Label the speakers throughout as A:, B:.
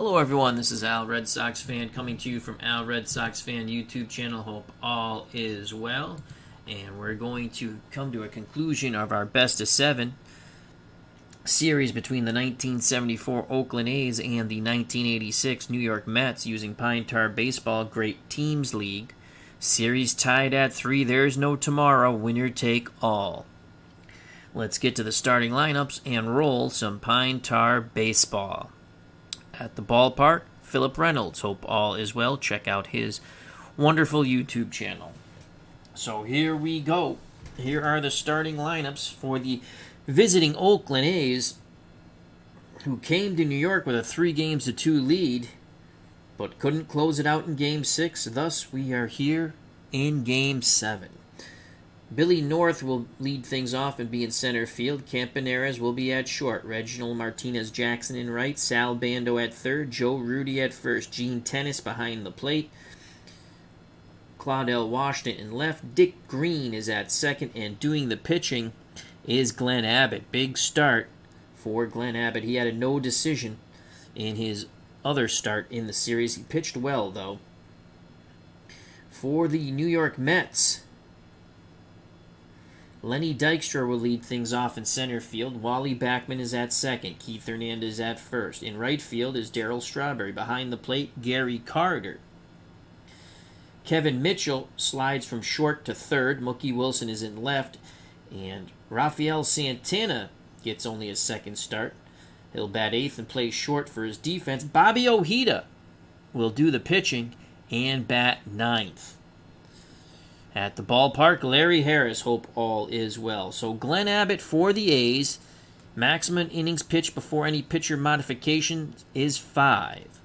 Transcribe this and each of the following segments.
A: Hello everyone, this is Al Red Sox Fan coming to you from Al Red Sox Fan YouTube channel. Hope all is well. And we're going to come to a conclusion of our best of 7 series between the 1974 Oakland A's and the 1986 New York Mets using Pine Tar Baseball Great Teams League. Series tied at 3. There's no tomorrow. Winner take all. Let's get to the starting lineups and roll some Pine Tar Baseball. At the ballpark, Philip Reynolds. Hope all is well. Check out his wonderful YouTube channel. So here we go. Here are the starting lineups for the visiting Oakland A's, who came to New York with a 3-2 lead, but couldn't close it out in Game 6. Thus, we are here in Game 7. Billy North will lead things off and be in center field. Campaneris will be at short. Reginald Martinez-Jackson in right. Sal Bando at third. Joe Rudy at first. Gene Tennis behind the plate. Claudel Washington in left. Dick Green is at second. And doing the pitching is Glenn Abbott. Big start for Glenn Abbott. He had a no decision in his other start in the series. He pitched well, though. For the New York Mets, Lenny Dykstra will lead things off in center field. Wally Backman is at second. Keith Hernandez at first. In right field is Darryl Strawberry. Behind the plate, Gary Carter. Kevin Mitchell slides from short to third. Mookie Wilson is in left. And Rafael Santana gets only a second start. He'll bat eighth and play short for his defense. Bobby Ojeda will do the pitching and bat ninth. At the ballpark, Larry Harris. Hope all is well. So Glenn Abbott for the A's. Maximum innings pitched before any pitcher modification is 5.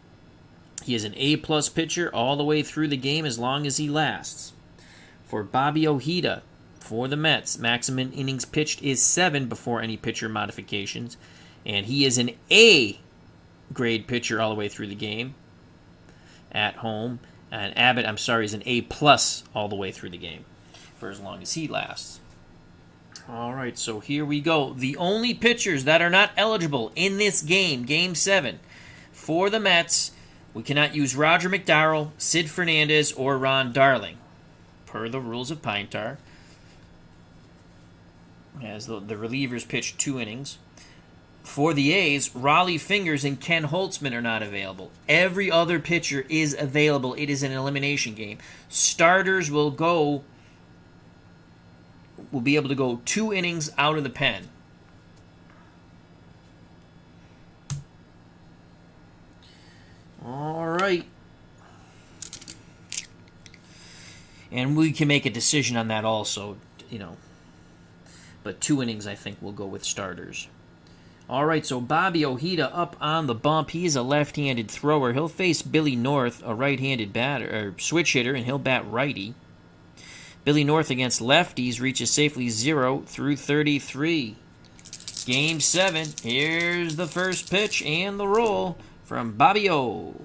A: He is an A-plus pitcher all the way through the game as long as he lasts. For Bobby Ojeda, for the Mets, maximum innings pitched is 7 before any pitcher modifications. And he is an A-grade pitcher all the way through the game at home. And Abbott, is an A-plus all the way through the game for as long as he lasts. All right, so here we go. The only pitchers that are not eligible in this game, Game 7, for the Mets, we cannot use Roger McDowell, Sid Fernandez, or Ron Darling, per the rules of Pine Tar, as the relievers pitch 2 innings. For the A's, Raleigh Fingers and Ken Holtzman are not available. Every other pitcher is available. It is an elimination game. Starters will be able to go 2 innings out of the pen. All right. And we can make a decision on that also, But 2 innings, I think, will go with starters. All right, so Bobby Ojeda up on the bump. He's a left-handed thrower. He'll face Billy North, a right-handed batter or switch hitter, and he'll bat righty. Billy North against lefties reaches safely 0 through 33. Game 7. Here's the first pitch and the roll from Bobby O.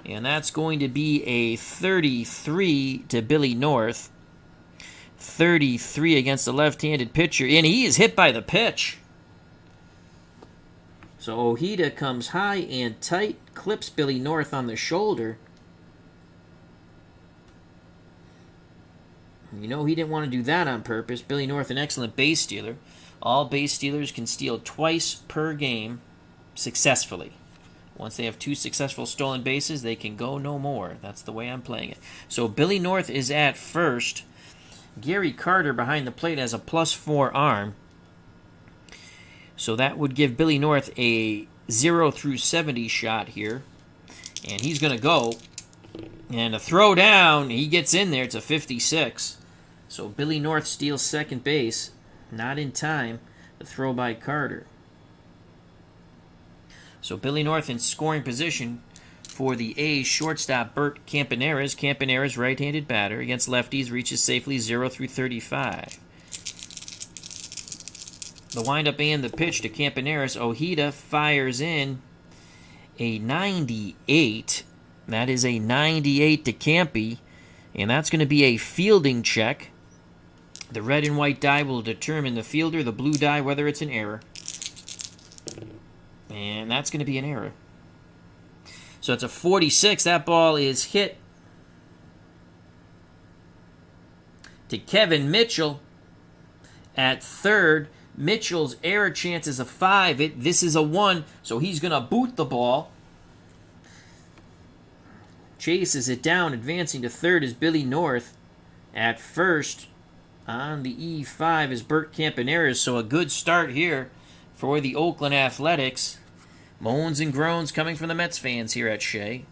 A: And that's going to be a 33 to Billy North. 33 against the left-handed pitcher, and he is hit by the pitch. So Ojeda comes high and tight, clips Billy North on the shoulder. He didn't want to do that on purpose. Billy North, an excellent base stealer. All base stealers can steal twice per game successfully. Once they have 2 successful stolen bases, they can go no more. That's the way I'm playing it. So Billy North is at first. Gary Carter behind the plate has a +4 arm. So that would give Billy North a 0 through 70 shot here. And he's going to go. And a throw down, he gets in there. It's a 56. So Billy North steals second base. Not in time. The throw by Carter. So Billy North in scoring position for the A's shortstop Bert Campaneris. Campaneris, right-handed batter. Against lefties, reaches safely 0 through 35. The windup and the pitch to Campaneris. Ojeda fires in a 98. That is a 98 to Campy. And that's going to be a fielding check. The red and white die will determine the fielder. The blue die whether it's an error. And that's going to be an error. So it's a 46. That ball is hit to Kevin Mitchell at third. Mitchell's error chance is a 5. This is a 1, so he's going to boot the ball. Chases it down. Advancing to third is Billy North. At first, on the E5 is Bert Campaneris, so a good start here for the Oakland Athletics. Moans and groans coming from the Mets fans here at Shea.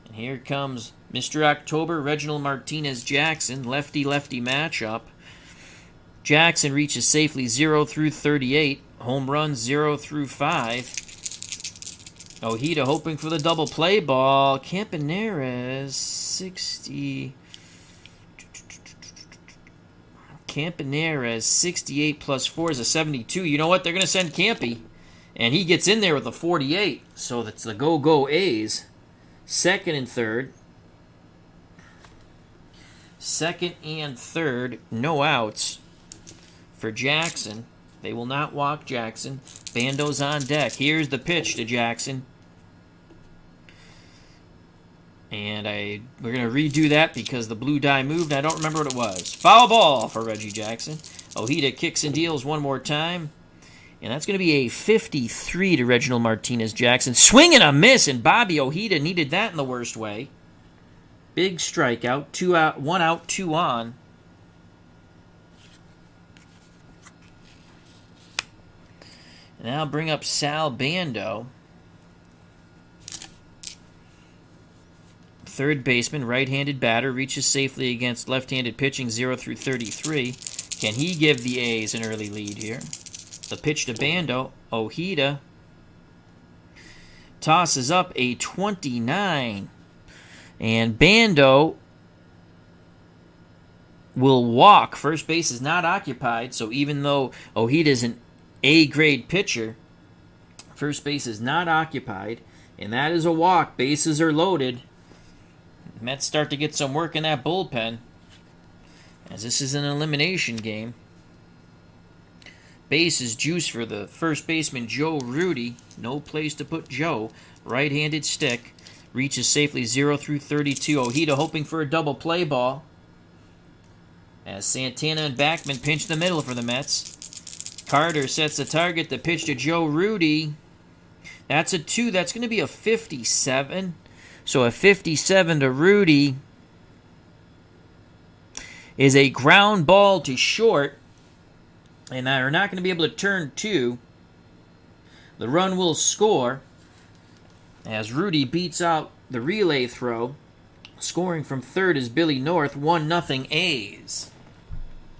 A: And here comes Mr. October, Reginald Martinez-Jackson, lefty-lefty matchup. Jackson reaches safely 0 through 38. Home runs 0 through 5. Ojeda hoping for the double play ball. Campaneris, 60. Campaneris, 68 plus 4 is a 72. You know what? They're going to send Campy. And he gets in there with a 48. So that's the go-go A's. Second and third. Second and third. No outs for Jackson. They will not walk Jackson. Bando's on deck. Here's the pitch to Jackson. And we're going to redo that because the blue die moved. I don't remember what it was. Foul ball for Reggie Jackson. Ojeda kicks and deals one more time. And that's going to be a 53 to Reginald Martinez-Jackson. Swing and a miss, and Bobby Ojeda needed that in the worst way. Big strikeout. 2 out, 1 out, 2 on. And now bring up Sal Bando. Third baseman, right-handed batter, reaches safely against left-handed pitching 0 through 33. Can he give the A's an early lead here? The pitch to Bando. Ojeda tosses up a 29. And Bando will walk. First base is not occupied, so even though Ojeda is an A-grade pitcher, first base is not occupied, and that is a walk. Bases are loaded. Mets start to get some work in that bullpen, as this is an elimination game. Base is juice for the first baseman, Joe Rudy. No place to put Joe. Right-handed stick. Reaches safely 0 through 32. Ojeda hoping for a double play ball, as Santana and Backman pinch the middle for the Mets. Carter sets the target. The pitch to Joe Rudy. That's a 2. That's going to be a 57. So a 57 to Rudy is a ground ball to short. And they're not going to be able to turn 2. The run will score as Rudy beats out the relay throw. Scoring from third is Billy North. 1-0 A's.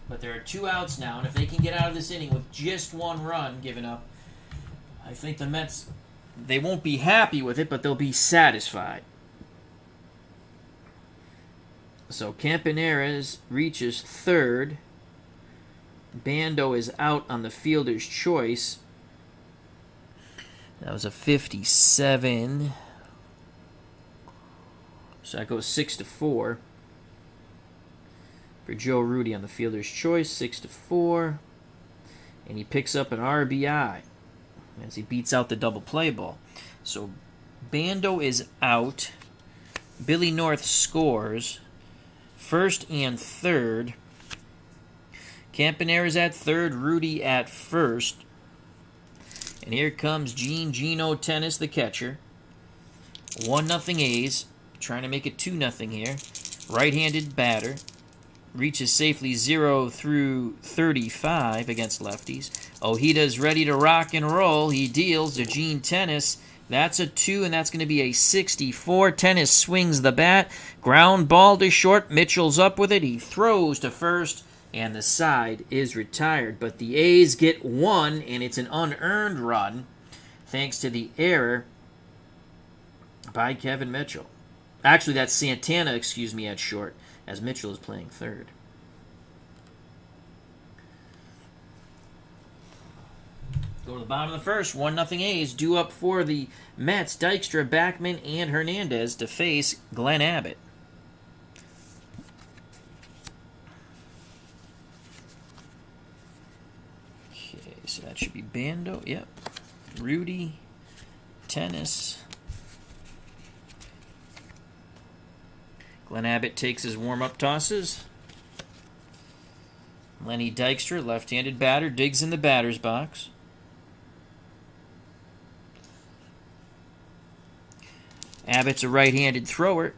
A: But there are 2 outs now, and if they can get out of this inning with just 1 run given up, I think the Mets, they won't be happy with it, but they'll be satisfied. So Campaneris reaches third. Bando is out on the fielder's choice. That was a 57. So that goes 6-4 for Joe Rudy on the fielder's choice. 6-4. And he picks up an RBI as he beats out the double play ball. So Bando is out. Billy North scores. First and third. Campaneris at third, Rudy at first. And here comes Gino Tennis, the catcher. 1-0 A's. Trying to make it 2-0 here. Right-handed batter. Reaches safely 0 through 35 against lefties. Ojeda's ready to rock and roll. He deals to Gene Tennis. That's a 2, and that's going to be a 64. Tennis swings the bat. Ground ball to short. Mitchell's up with it. He throws to first, and the side is retired. But the A's get 1, and it's an unearned run thanks to the error by Kevin Mitchell. Actually, that's Santana, at short, as Mitchell is playing third. Go to the bottom of the first. 1-0 A's. Due up for the Mets. Dykstra, Backman, and Hernandez to face Glenn Abbott. Okay, so that should be Bando. Yep. Rudy, Tennis, Glenn Abbott takes his warm-up tosses. Lenny Dykstra, left-handed batter, digs in the batter's box. Abbott's a right-handed thrower.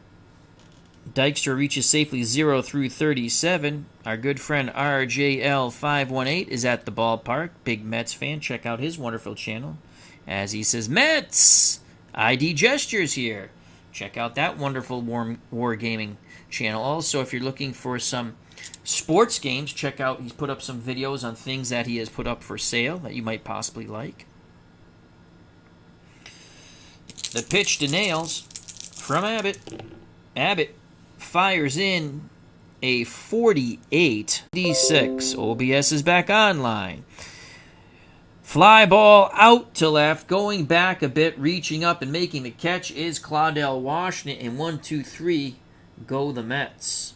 A: Dykstra reaches safely 0 through 37. Our good friend RJL518 is at the ballpark. Big Mets fan. Check out his wonderful channel. As he says, Mets! ID Gestures here. Check out that wonderful Wargaming channel. Also, if you're looking for some sports games, check out, he's put up some videos on things that he has put up for sale that you might possibly like. The pitch to nails from Abbott. Abbott fires in a 48. D6. OBS is back online. Fly ball out to left, going back a bit, reaching up and making the catch is Claudell Washington. And 1, 2, 3, go the Mets.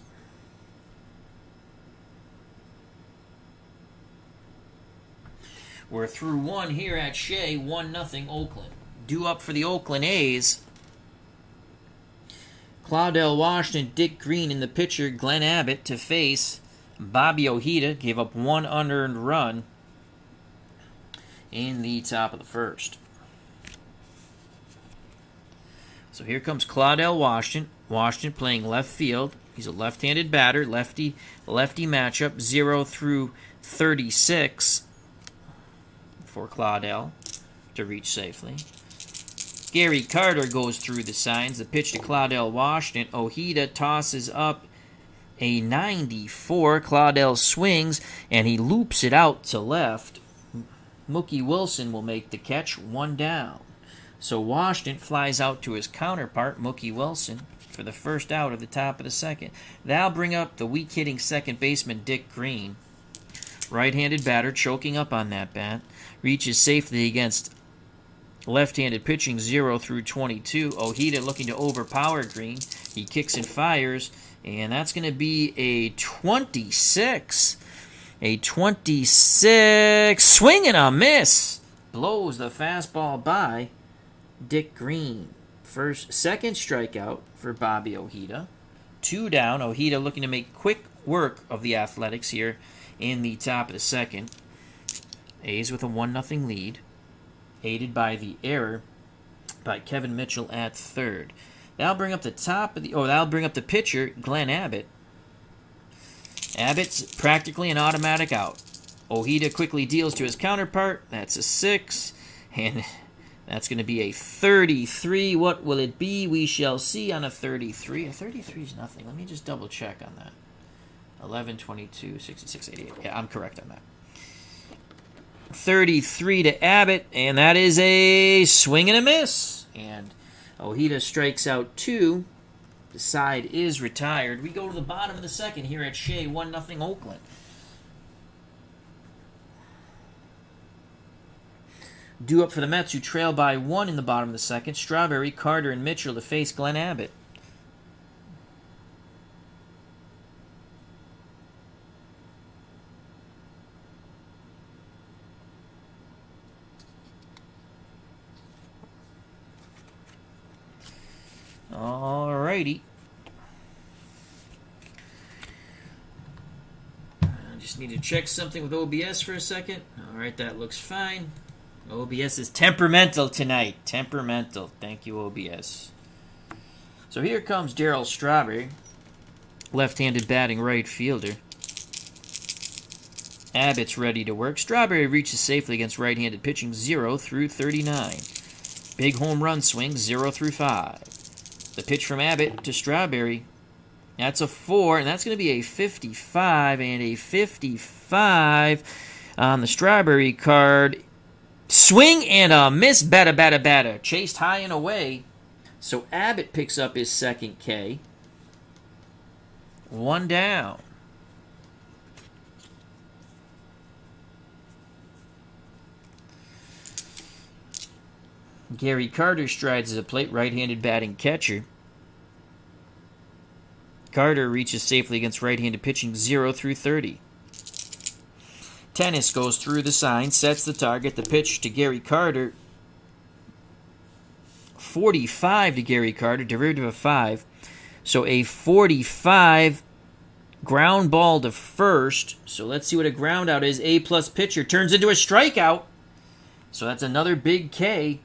A: We're through one here at Shea, 1-0 Oakland. Due up for the Oakland A's. Claudell Washington, Dick Green, and the pitcher Glenn Abbott to face Bobby Ojeda. Gave up one unearned run in the top of the first. So here comes Claudell Washington. Washington playing left field. He's a left-handed batter, lefty matchup, 0 through 36 for Claudell to reach safely. Gary Carter goes through the signs. The pitch to Claudell Washington. Ojeda tosses up a 94. Claudell swings, and he loops it out to left. Mookie Wilson will make the catch, 1 down. So Washington flies out to his counterpart, Mookie Wilson, for the first out of the top of the second. That'll bring up the weak-hitting second baseman Dick Green. Right-handed batter choking up on that bat. Reaches safely against left-handed pitching 0 through 22. Ojeda looking to overpower Green. He kicks and fires, and that's going to be a 26. A 26. Swing and a miss. Blows the fastball by Dick Green. Second strikeout for Bobby Ojeda. 2 down. Ojeda looking to make quick work of the Athletics here in the top of the second. A's with a 1-0 lead, aided by the error by Kevin Mitchell at third. That'll bring up the pitcher, Glenn Abbott. Abbott's practically an automatic out. Ojeda quickly deals to his counterpart. That's a 6, and that's going to be a 33. What will it be? We shall see on a 33. A 33 is nothing. Let me just double check on that. 11, 22, 66, 88. Yeah, I'm correct on that. 33 to Abbott, and that is a swing and a miss. And Ojeda strikes out 2. The side is retired. We go to the bottom of the second here at Shea, 1-0 Oakland. Due up for the Mets, who trail by 1 in the bottom of the second. Strawberry, Carter, and Mitchell to face Glenn Abbott. Alrighty. I just need to check something with OBS for a second. Alright, that looks fine. OBS is temperamental tonight. Temperamental. Thank you, OBS. So here comes Darryl Strawberry. Left-handed batting right fielder. Abbott's ready to work. Strawberry reaches safely against right-handed pitching 0 through 39. Big home run swing 0 through 5. The pitch from Abbott to Strawberry. That's a 4, and that's going to be a 55, and a 55 on the Strawberry card. Swing and a miss. Batter. Chased high and away. So Abbott picks up his second K. 1 down. Gary Carter strides to the plate, right-handed batting catcher. Carter reaches safely against right-handed pitching 0 through 30. Tennis goes through the sign, sets the target. The pitch to Gary Carter. 45 to Gary Carter, derivative of 5. So a 45 ground ball to first. So let's see what a ground out is. A-plus pitcher turns into a strikeout. So that's another big K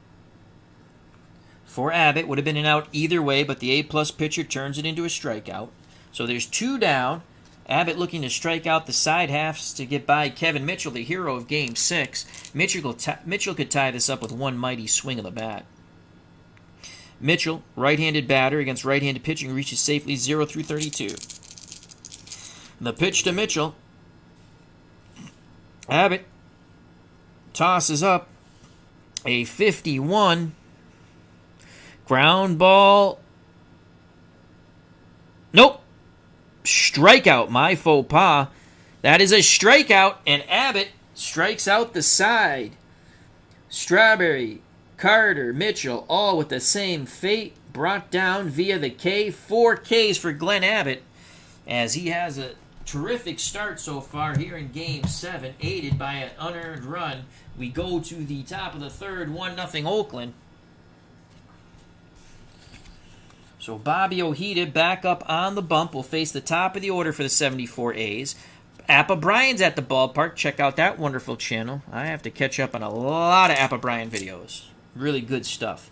A: for Abbott. Would have been an out either way, but the A-plus pitcher turns it into a strikeout. So there's 2 down. Abbott looking to strike out the side halves to get by Kevin Mitchell, the hero of Game 6. Mitchell could tie this up with one mighty swing of the bat. Mitchell, right-handed batter against right-handed pitching, reaches safely 0 through 32. The pitch to Mitchell. Abbott tosses up a 51. Ground ball. Nope. Strikeout, my faux pas. That is a strikeout, and Abbott strikes out the side. Strawberry, Carter, Mitchell, all with the same fate, brought down via the K. 4 Ks for Glenn Abbott, as he has a terrific start so far here in Game 7, aided by an unearned run. We go to the top of the third, 1-0 Oakland. So Bobby Ojeda back up on the bump will face the top of the order for the 74 A's. Appa Bryan's at the ballpark. Check out that wonderful channel. I have to catch up on a lot of Appa Bryan videos. Really good stuff.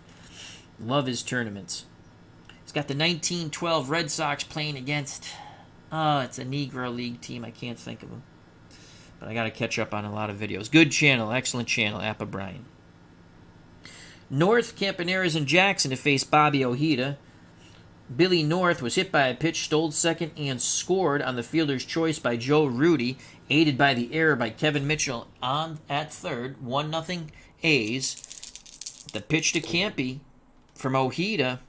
A: Love his tournaments. He's got the 1912 Red Sox playing against... it's a Negro League team. I can't think of them. But I got to catch up on a lot of videos. Good channel. Excellent channel. Appa Bryan. North, Campaneris, and Jackson to face Bobby Ojeda. Billy North was hit by a pitch, stole second, and scored on the fielder's choice by Joe Rudy, aided by the error by Kevin Mitchell on at third. 1-0 A's. The pitch to Campy from Ojeda,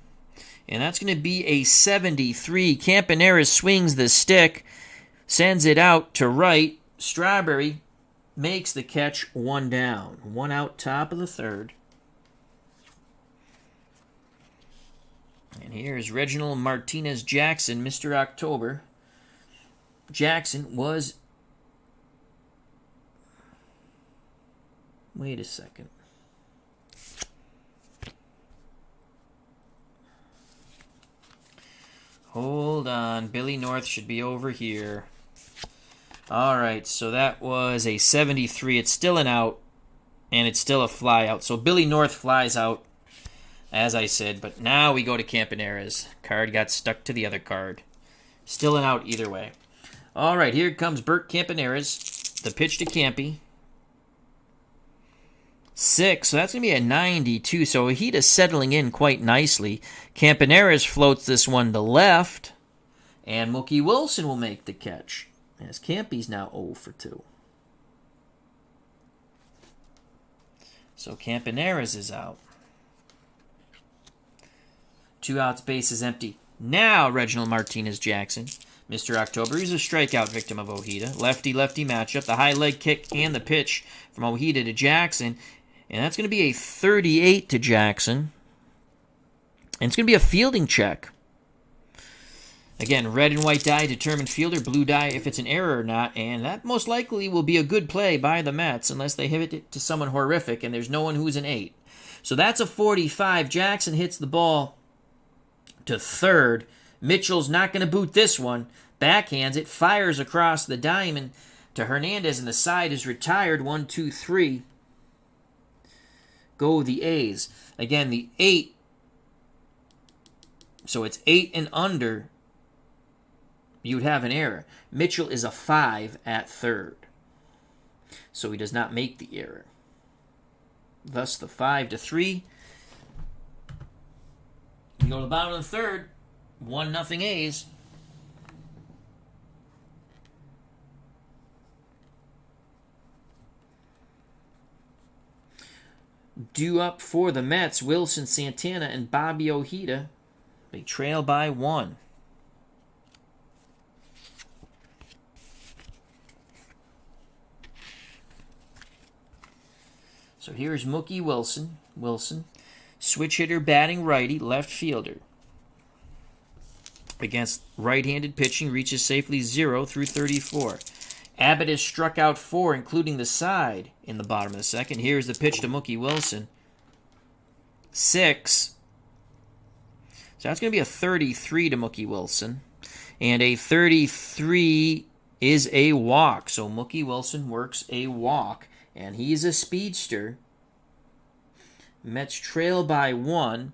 A: and that's going to be a 73. Campaneris swings the stick, sends it out to right. Strawberry makes the catch, 1 down. 1 out, top of the third. And here's Reginald Martinez Jackson, Mr. October. Jackson was... Wait a second. Hold on. Billy North should be over here. Alright, so that was a 73. It's still an out, and it's still a fly out. So Billy North flies out, as I said, but now we go to Campaneris. Card got stuck to the other card. Still an out either way. Alright, here comes Bert Campaneris. The pitch to Campy. 6, so that's going to be a 92. So Ojeda's settling in quite nicely. Campaneris floats this one to left, and Mookie Wilson will make the catch, as Campy's now 0 for 2. So Campaneris is out. 2 outs, base is empty. Now Reginald Martinez Jackson, Mr. October. He's a strikeout victim of Ojeda. Lefty-lefty matchup. The high leg kick and the pitch from Ojeda to Jackson. And that's going to be a 38 to Jackson. And it's going to be a fielding check. Again, red and white die determine fielder, blue die if it's an error or not. And that most likely will be a good play by the Mets unless they hit it to someone horrific and there's no one who's an 8. So that's a 45. Jackson hits the ball to third. Mitchell's not going to boot this one. Backhands it, fires across the diamond to Hernandez, and the side is retired. 1, 2, 3. Go the A's. Again, the 8. So it's 8 and under. You'd have an error. Mitchell is a 5 at third. So he does not make the error. Thus the 5 to 3. You go to the bottom of the third. 1-0 A's. Due up for the Mets, Wilson Santana and Bobby Ojeda. They trail by 1. So here's Mookie Wilson. Switch hitter, batting righty, left fielder. Against right-handed pitching, reaches safely 0 through 34. Abbott has struck out 4, including the side in the bottom of the second. Here's the pitch to Mookie Wilson. 6. So that's going to be a 33 to Mookie Wilson. And a 33 is a walk. So Mookie Wilson works a walk. And he's a speedster. Mets trail by 1.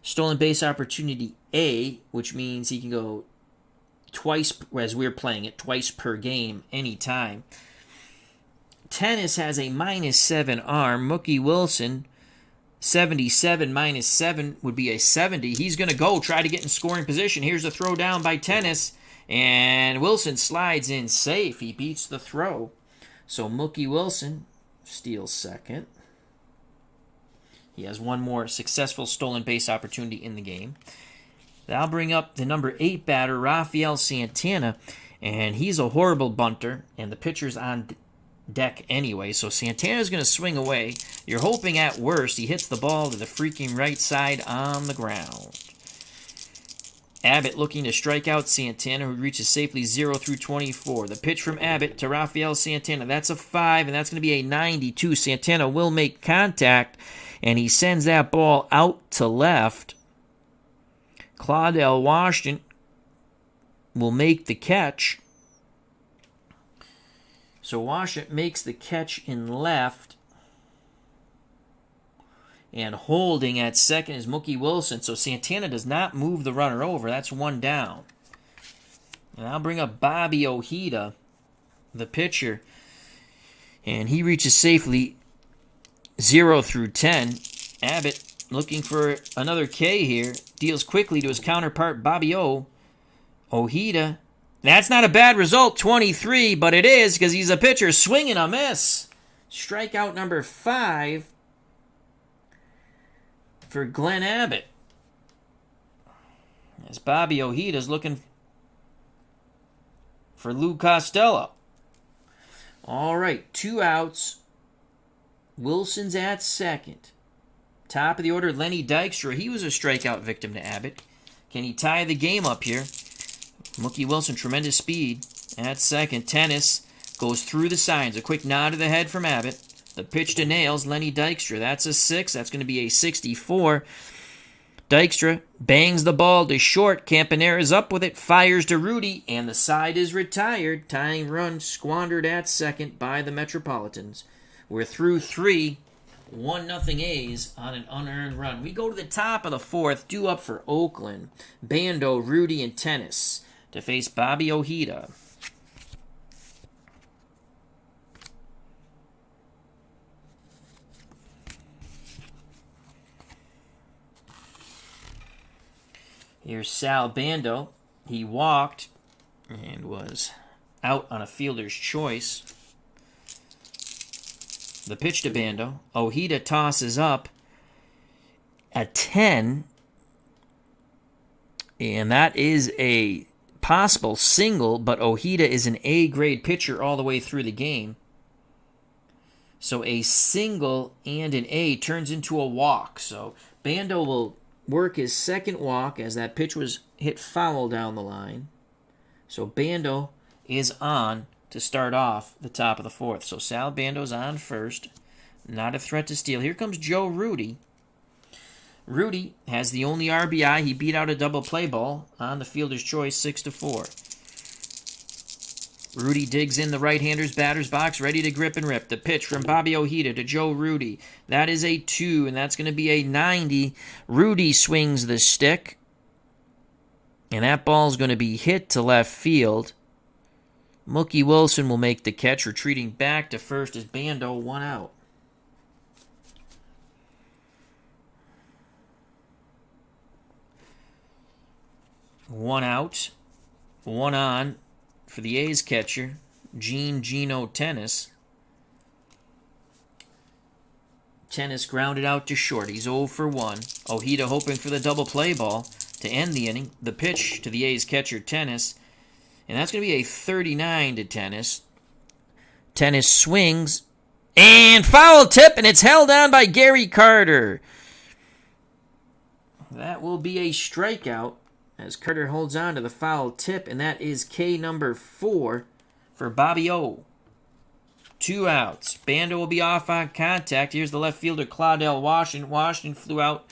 A: Stolen base opportunity A, which means he can go twice, as we're playing it, twice per game, anytime. Tennis has a -7 arm. Mookie Wilson, 77 minus 7 would be a 70. He's going to go try to get in scoring position. Here's a throw down by Tennis, and Wilson slides in safe. He beats the throw. So Mookie Wilson steals second. He has one more successful stolen base opportunity in the game. That'll bring up the number 8 batter, Rafael Santana, and he's a horrible bunter, and the pitcher's on deck anyway, so Santana's going to swing away. You're hoping at worst he hits the ball to the freaking right side on the ground. Abbott looking to strike out Santana, who reaches safely 0 through 24. The pitch from Abbott to Rafael Santana, that's a 5, and that's going to be a 92. Santana will make contact, and he sends that ball out to left. Claudel Washington will make the catch. So Washington makes the catch in left. And holding at second is Mookie Wilson. So Santana does not move the runner over. That's one down. And I'll bring up Bobby Ojeda, the pitcher. And he reaches safely 0 through 10. Abbott looking for another K here. Deals quickly to his counterpart, Bobby Ojeda. That's not a bad result, 23, but it is because he's a pitcher. Swing and a miss. Strikeout number 5 for Glenn Abbott. As Bobby Ojeda's looking for Lou Costello. All right, 2 outs. Wilson's at second. Top of the order, Lenny Dykstra. He was a strikeout victim to Abbott. Can he tie the game up here? Mookie Wilson, tremendous speed at second. Tennis goes through the signs. A quick nod to the head from Abbott. The pitch to nails Lenny Dykstra. That's a 6. That's going to be a 64. Dykstra bangs the ball to short. Campanera's up with it. Fires to Rudy. And the side is retired. Tying run squandered at second by the Metropolitans. We're through 3. 1-0 A's on an unearned run. We go to the top of the 4th. Due up for Oakland. Bando, Rudy, and Tennis to face Bobby Ojeda. Here's Sal Bando. He walked and was out on a fielder's choice. The pitch to Bando. Ojeda tosses up a 10. And that is a possible single, but Ojeda is an A-grade pitcher all the way through the game. So a single and an A turns into a walk. So Bando will work his second walk as that pitch was hit foul down the line. So Bando is on to start off the top of the 4th. So Sal Bando's on first. Not a threat to steal. Here comes Joe Rudy. Rudy has the only RBI. He beat out a double play ball on the fielder's choice, 6-4. Rudy digs in the right-hander's batter's box, ready to grip and rip. The pitch from Bobby Ojeda to Joe Rudy. That is a 2, and that's going to be a 90. Rudy swings the stick, and that ball's going to be hit to left field. Mookie Wilson will make the catch, retreating back to first as Bando 1 out. One out, 1 on for the A's catcher, Gino Tennis. Tennis grounded out to short. He's 0 for 1. Ojeda hoping for the double play ball to end the inning. The pitch to the A's catcher, Tennis. And that's going to be a 39 to Tennis. Tennis swings. And foul tip, and it's held on by Gary Carter. That will be a strikeout as Carter holds on to the foul tip, and that is K number 4 for Bobby O. 2 outs. Bando will be off on contact. Here's the left fielder, Claudel Washington. Washington flew out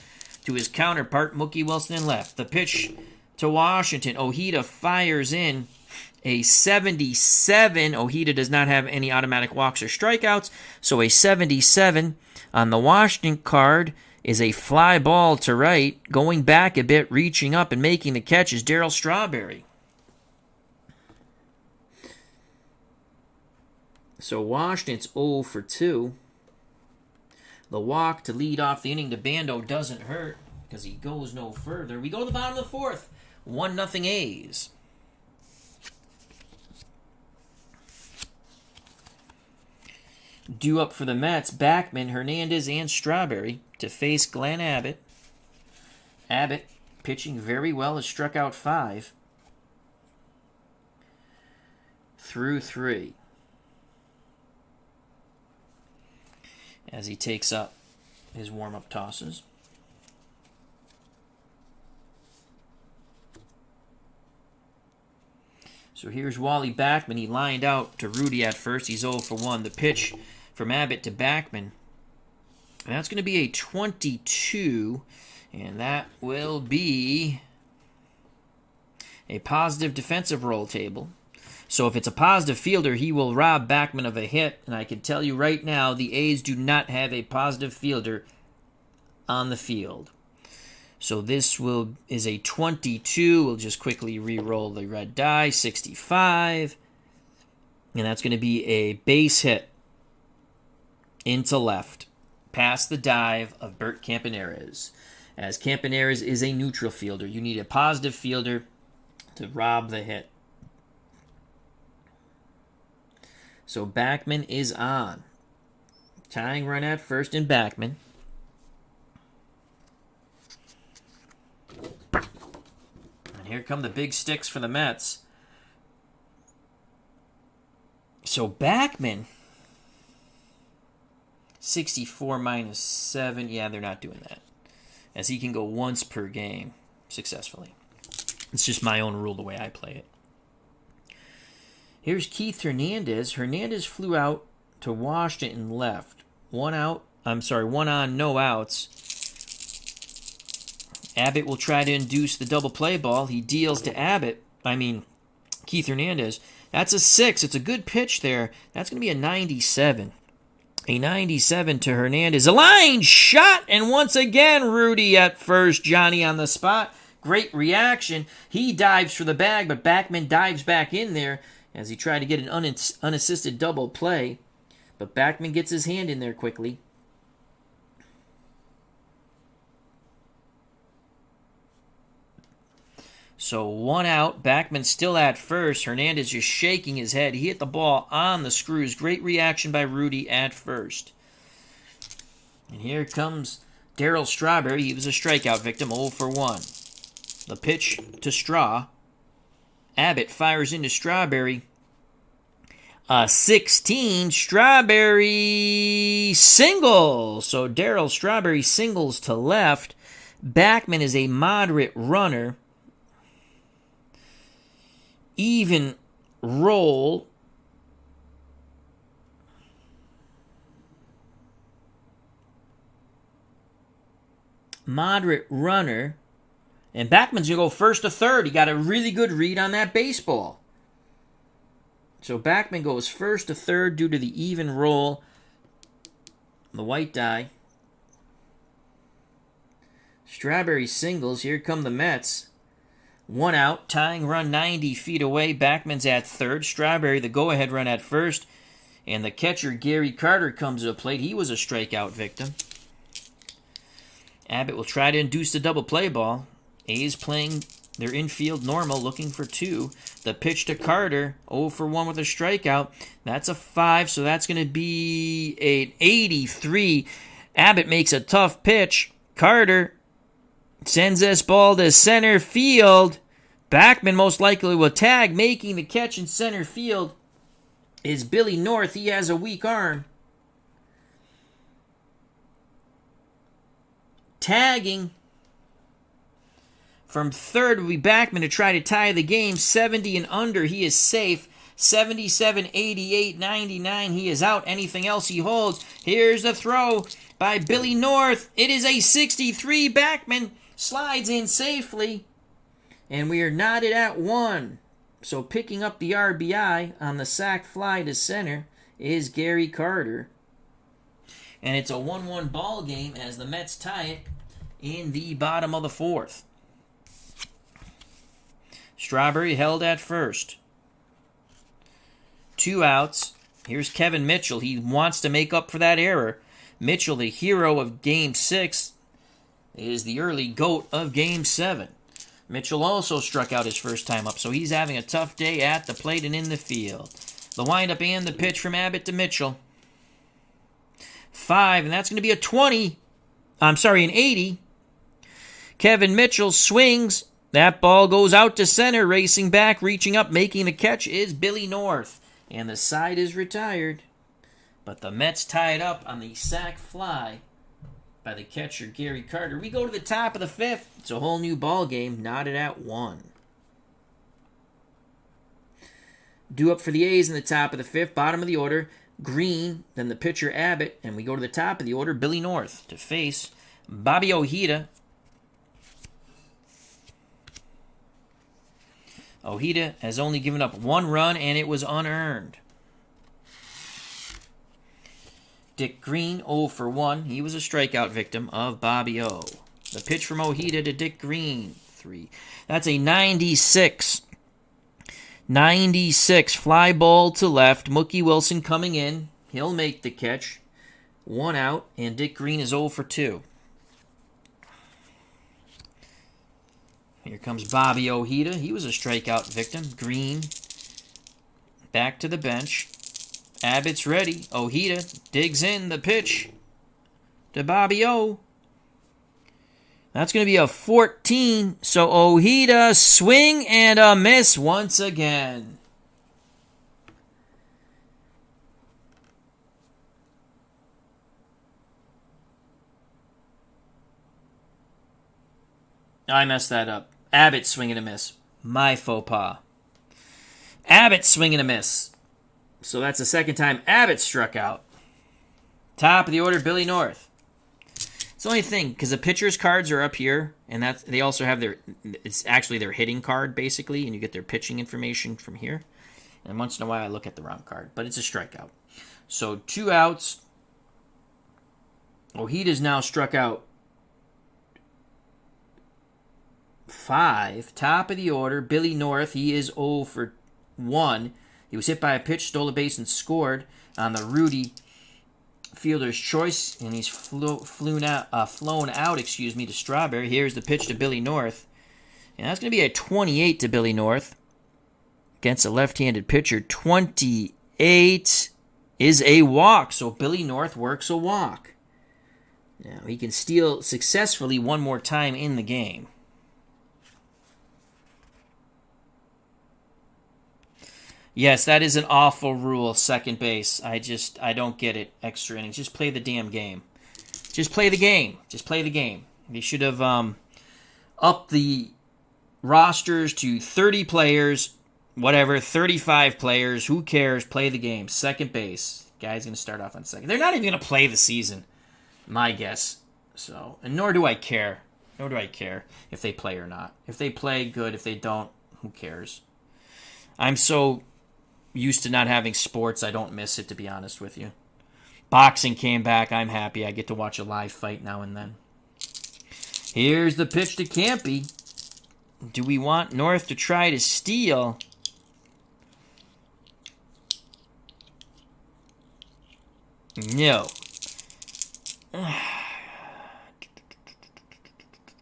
A: to his counterpart, Mookie Wilson in left. The pitch to Washington. Ojeda fires in a 77. Ojeda does not have any automatic walks or strikeouts, so a 77 on the Washington card is a fly ball to right. Going back a bit, reaching up and making the catch is Darryl Strawberry. So Washington's 0 for 2. The walk to lead off the inning to Bando doesn't hurt because he goes no further. We go to the bottom of the fourth. 1-0 A's. Due up for the Mets, Backman, Hernandez, and Strawberry to face Glenn Abbott. Abbott, pitching very well, has struck out 5 through 3. As he takes up his warm-up tosses. So here's Wally Backman. He lined out to Rudy at first. He's 0 for 1. The pitch from Abbott to Backman. And that's going to be a 22. And that will be a positive defensive roll table. So if it's a positive fielder, he will rob Backman of a hit. And I can tell you right now, the A's do not have a positive fielder on the field. So this is a 22. We'll just quickly re-roll the red die. 65. And that's going to be a base hit into left, past the dive of Bert Campaneris. As Campaneris is a neutral fielder, you need a positive fielder to rob the hit. So Backman is on. Tying run at first in Backman. And here come the big sticks for the Mets. So Backman, 64 minus 7. Yeah, they're not doing that. As he can go once per game successfully. It's just my own rule, the way I play it. Here's Keith Hernandez. Hernandez flew out to Washington and left. One on, no outs. Abbott will try to induce the double play ball. He deals to Keith Hernandez. That's a 6. It's a good pitch there. That's going to be a 97. A 97 to Hernandez. A line shot, and once again, Rudy at first. Johnny on the spot. Great reaction. He dives for the bag, but Backman dives back in there as he tried to get an unassisted double play. But Backman gets his hand in there quickly. So 1 out. Backman still at first. Hernandez just shaking his head. He hit the ball on the screws. Great reaction by Rudy at first. And here comes Darryl Strawberry. He was a strikeout victim, 0 for 1. The pitch to Straw. Abbott fires into Strawberry. 16. Strawberry single. So Darryl Strawberry singles to left. Backman is a moderate runner. Even roll. Moderate runner. And Backman's going to go first to third. He got a really good read on that baseball. So Backman goes first to third due to the even roll. The white die. Strawberry singles. Here come the Mets. 1 out. Tying run 90 feet away. Backman's at third. Strawberry the go-ahead run at first. And the catcher, Gary Carter, comes to the plate. He was a strikeout victim. Abbott will try to induce the double play ball. A's playing their infield normal, looking for 2. The pitch to Carter, 0 for 1 with a strikeout. That's a 5, so that's going to be an 83. Abbott makes a tough pitch. Carter sends this ball to center field. Backman most likely will tag. Making the catch in center field is Billy North. He has a weak arm. Tagging from third will be Backman to try to tie the game. 70 and under, he is safe. 77, 88, 99, he is out. Anything else he holds. Here's the throw. by Billy North. It is a 63. Backman slides in safely. And we are knotted at 1. So picking up the RBI on the sac fly to center is Gary Carter. And it's a 1-1 ball game as the Mets tie it in the bottom of the 4th. Strawberry held at first. 2 outs. Here's Kevin Mitchell. He wants to make up for that error. Mitchell, the hero of Game 6, is the early GOAT of Game 7. Mitchell also struck out his first time up, so he's having a tough day at the plate and in the field. The windup and the pitch from Abbott to Mitchell. 5, and that's going to be a 20. I'm sorry, an 80. Kevin Mitchell swings. That ball goes out to center, racing back, reaching up, making the catch is Billy North. And the side is retired. But the Mets tie it up on the sac fly by the catcher, Gary Carter. We go to the top of the 5th. It's a whole new ball game, knotted at 1. Due up for the A's in the top of the 5th, bottom of the order, Green, then the pitcher Abbott, and we go to the top of the order, Billy North, to face Bobby Ojeda. Ojeda has only given up 1 run, and it was unearned. Dick Green, 0 for 1. He was a strikeout victim of Bobby O. The pitch from Ojeda to Dick Green, 3. That's a 96. 96. Fly ball to left. Mookie Wilson coming in. He'll make the catch. 1 out, and Dick Green is 0 for 2. Here comes Bobby Ojeda. He was a strikeout victim. Green back to the bench. Abbott's ready. Ojeda digs in the pitch to Bobby O. That's going to be a 14. So Ojeda swing and a miss once again. I messed that up. Abbott swing and a miss. My faux pas. Abbott swing and a miss. So that's the second time Abbott struck out. Top of the order, Billy North. It's the only thing, because the pitcher's cards are up here, and they also have it's actually their hitting card, basically, and you get their pitching information from here. And once in a while, I look at the wrong card, but it's a strikeout. So 2 outs. Ojeda's now struck out 5. Top of the order, Billy North. He is 0 for 1. He was hit by a pitch, stole a base, and scored on the Rudy fielder's choice, and he's flown out to Strawberry. Here's the pitch to Billy North, and that's going to be a 28 to Billy North against a left-handed pitcher. 28 is a walk, so Billy North works a walk. Now he can steal successfully one more time in the game. Yes, that is an awful rule, second base. I don't get it. Extra innings. Just play the damn game. Just play the game. Just play the game. They should have upped the rosters to 30 players, whatever, 35 players. Who cares? Play the game. Second base. Guy's going to start off on second. They're not even going to play the season, my guess. So, and nor do I care. Nor do I care if they play or not. If they play, good. If they don't, who cares? I'm so used to not having sports, I don't miss it, to be honest with you. Boxing came back. I'm happy. I get to watch a live fight now and then. Here's the pitch to Campy. Do we want North to try to steal? No.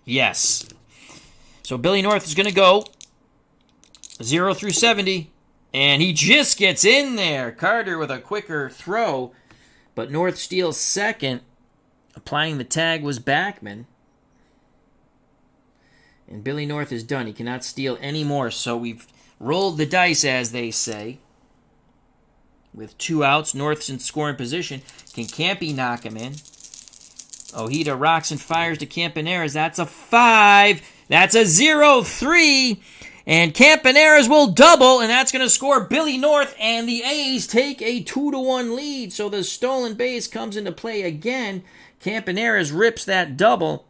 A: Yes. So Billy North is going to go 0 through 70. And he just gets in there. Carter with a quicker throw. But North steals second. Applying the tag was Backman. And Billy North is done. He cannot steal anymore. So we've rolled the dice, as they say. With 2 outs, North's in scoring position. Can Campy knock him in? Ojeda rocks and fires to Campaneras. That's a 5. That's a 0-3. And Campaneras will double, and that's going to score Billy North, and the A's take a 2-1 lead. So the stolen base comes into play again. Campaneris rips that double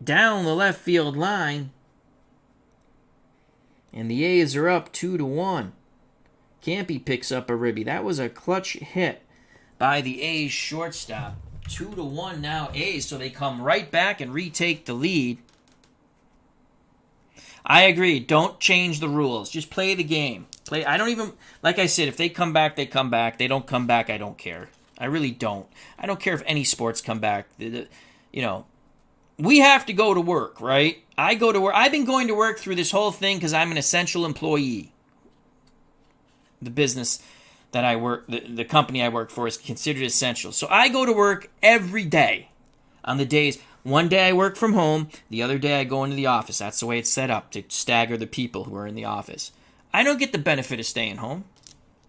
A: down the left field line. And the A's are up 2-1. Campy picks up a ribby. That was a clutch hit by the A's shortstop. 2-1 now A's, so they come right back and retake the lead. I agree. Don't change the rules. Just play the game. I don't even, like I said, if they come back, they come back. They don't come back, I don't care. I really don't. I don't care if any sports come back. We have to go to work, right? I go to work. I've been going to work through this whole thing because I'm an essential employee. The business that I work, the company I work for is considered essential. So I go to work every day. On the days, one day I work from home, the other day I go into the office. That's the way it's set up to stagger the people who are in the office. I don't get the benefit of staying home.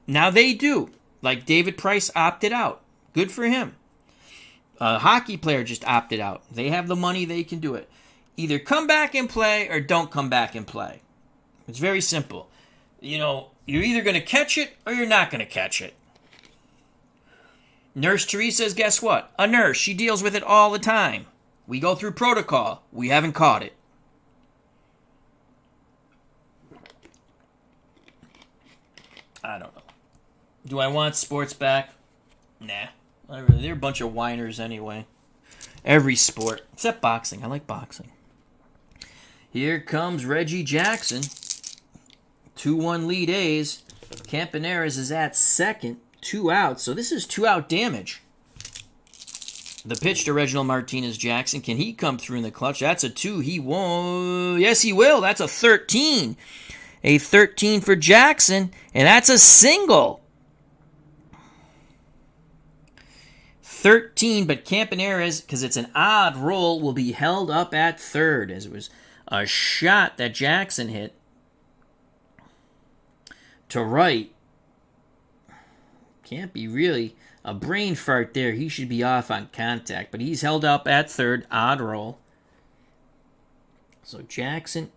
A: Now they do. Like David Price opted out. Good for him. A hockey player just opted out. They have the money, they can do it. Either come back and play or don't come back and play. It's very simple. You're either going to catch it or you're not going to catch it. Nurse Teresa is, guess what? A nurse. She deals with it all the time. We go through protocol. We haven't caught it. I don't know. Do I want sports back? Nah. They're a bunch of whiners anyway. Every sport. Except boxing. I like boxing. Here comes Reggie Jackson. 2-1 lead A's. Campaneris is at second. 2 outs. So this is 2-out damage. The pitch to Reginald Martinez Jackson. Can he come through in the clutch? That's a 2. He won't. Yes, he will. That's a 13. A 13 for Jackson. And that's a single. 13, but Campaneris, because it's an odd roll, will be held up at third, as it was a shot that Jackson hit to right. Can't be really a brain fart there. He should be off on contact, but he's held up at third, odd roll. So Jackson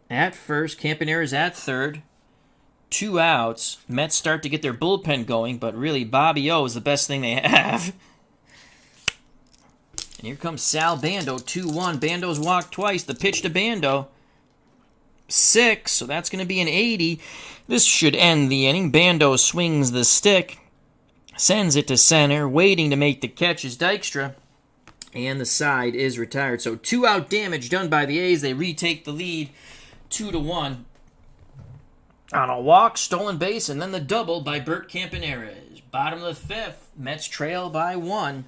A: at first, Campaneris at third. 2 outs. Mets start to get their bullpen going, but really Bobby O is the best thing they have. And here comes Sal Bando, 2-1. Bando's walked twice. The pitch to Bando, 6, so that's going to be an 80. This should end the inning. Bando swings the stick, sends it to center. Waiting to make the catch is Dykstra, and the side is retired. So 2-out damage done by the A's. They retake the lead 2-1. On a walk, stolen base, and then the double by Bert Campaneris. Bottom of the 5th, Mets trail by 1.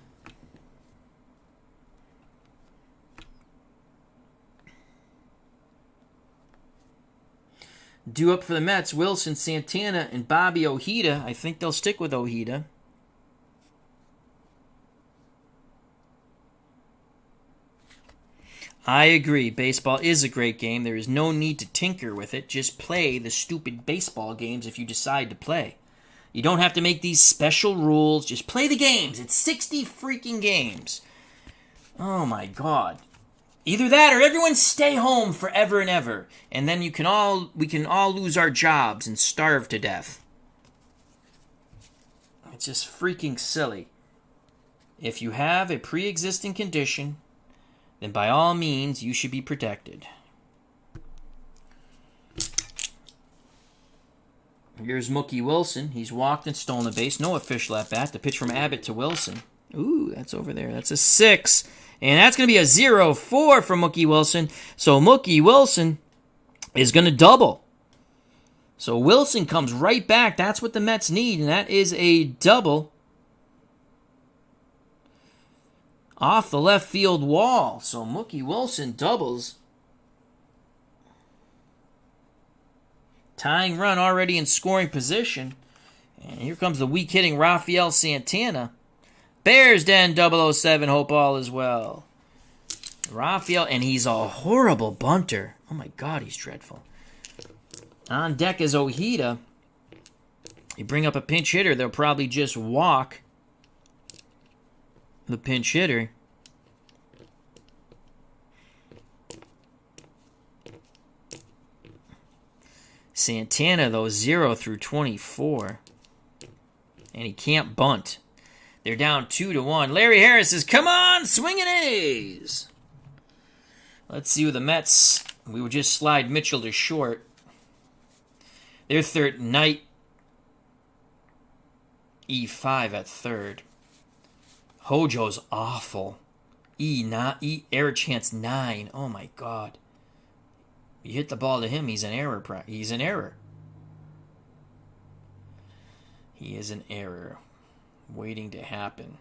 A: Due up for the Mets, Wilson, Santana, and Bobby Ojeda. I think they'll stick with Ojeda. I agree. Baseball is a great game. There is no need to tinker with it. Just play the stupid baseball games if you decide to play. You don't have to make these special rules. Just play the games. It's 60 freaking games. Oh my God. Either that or everyone stay home forever and ever. And then we can all lose our jobs and starve to death. It's just freaking silly. If you have a pre-existing condition, then by all means, you should be protected. Here's Mookie Wilson. He's walked and stolen a base. No official at bat. The pitch from Abbott to Wilson. Ooh, that's over there. That's a 6. And that's going to be a 0-4 for Mookie Wilson. So Mookie Wilson is going to double. So Wilson comes right back. That's what the Mets need, and that is a double off the left field wall. So Mookie Wilson doubles. Tying run already in scoring position. And here comes the weak hitting Rafael Santana. Bears Den 007 hope all is well. Rafael, and he's a horrible bunter. Oh my God, he's dreadful. On deck is Ojeda. You bring up a pinch hitter, they'll probably just walk the pinch hitter. Santana, though, 0 through 24. And he can't bunt. They're down 2-1. Larry Harris says, come on, swinging A's. Let's see who the Mets. We would just slide Mitchell to short. Their third. Knight. E5 at third. Hojo's awful. Error chance 9. Oh my God. You hit the ball to him, he's an error. He's an error. He is an error. Waiting to happen.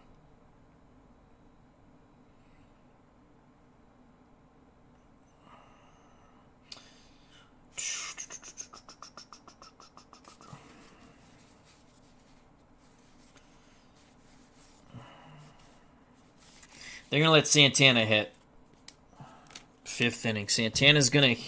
A: They're going to let Santana hit. 5th inning. Santana's going to...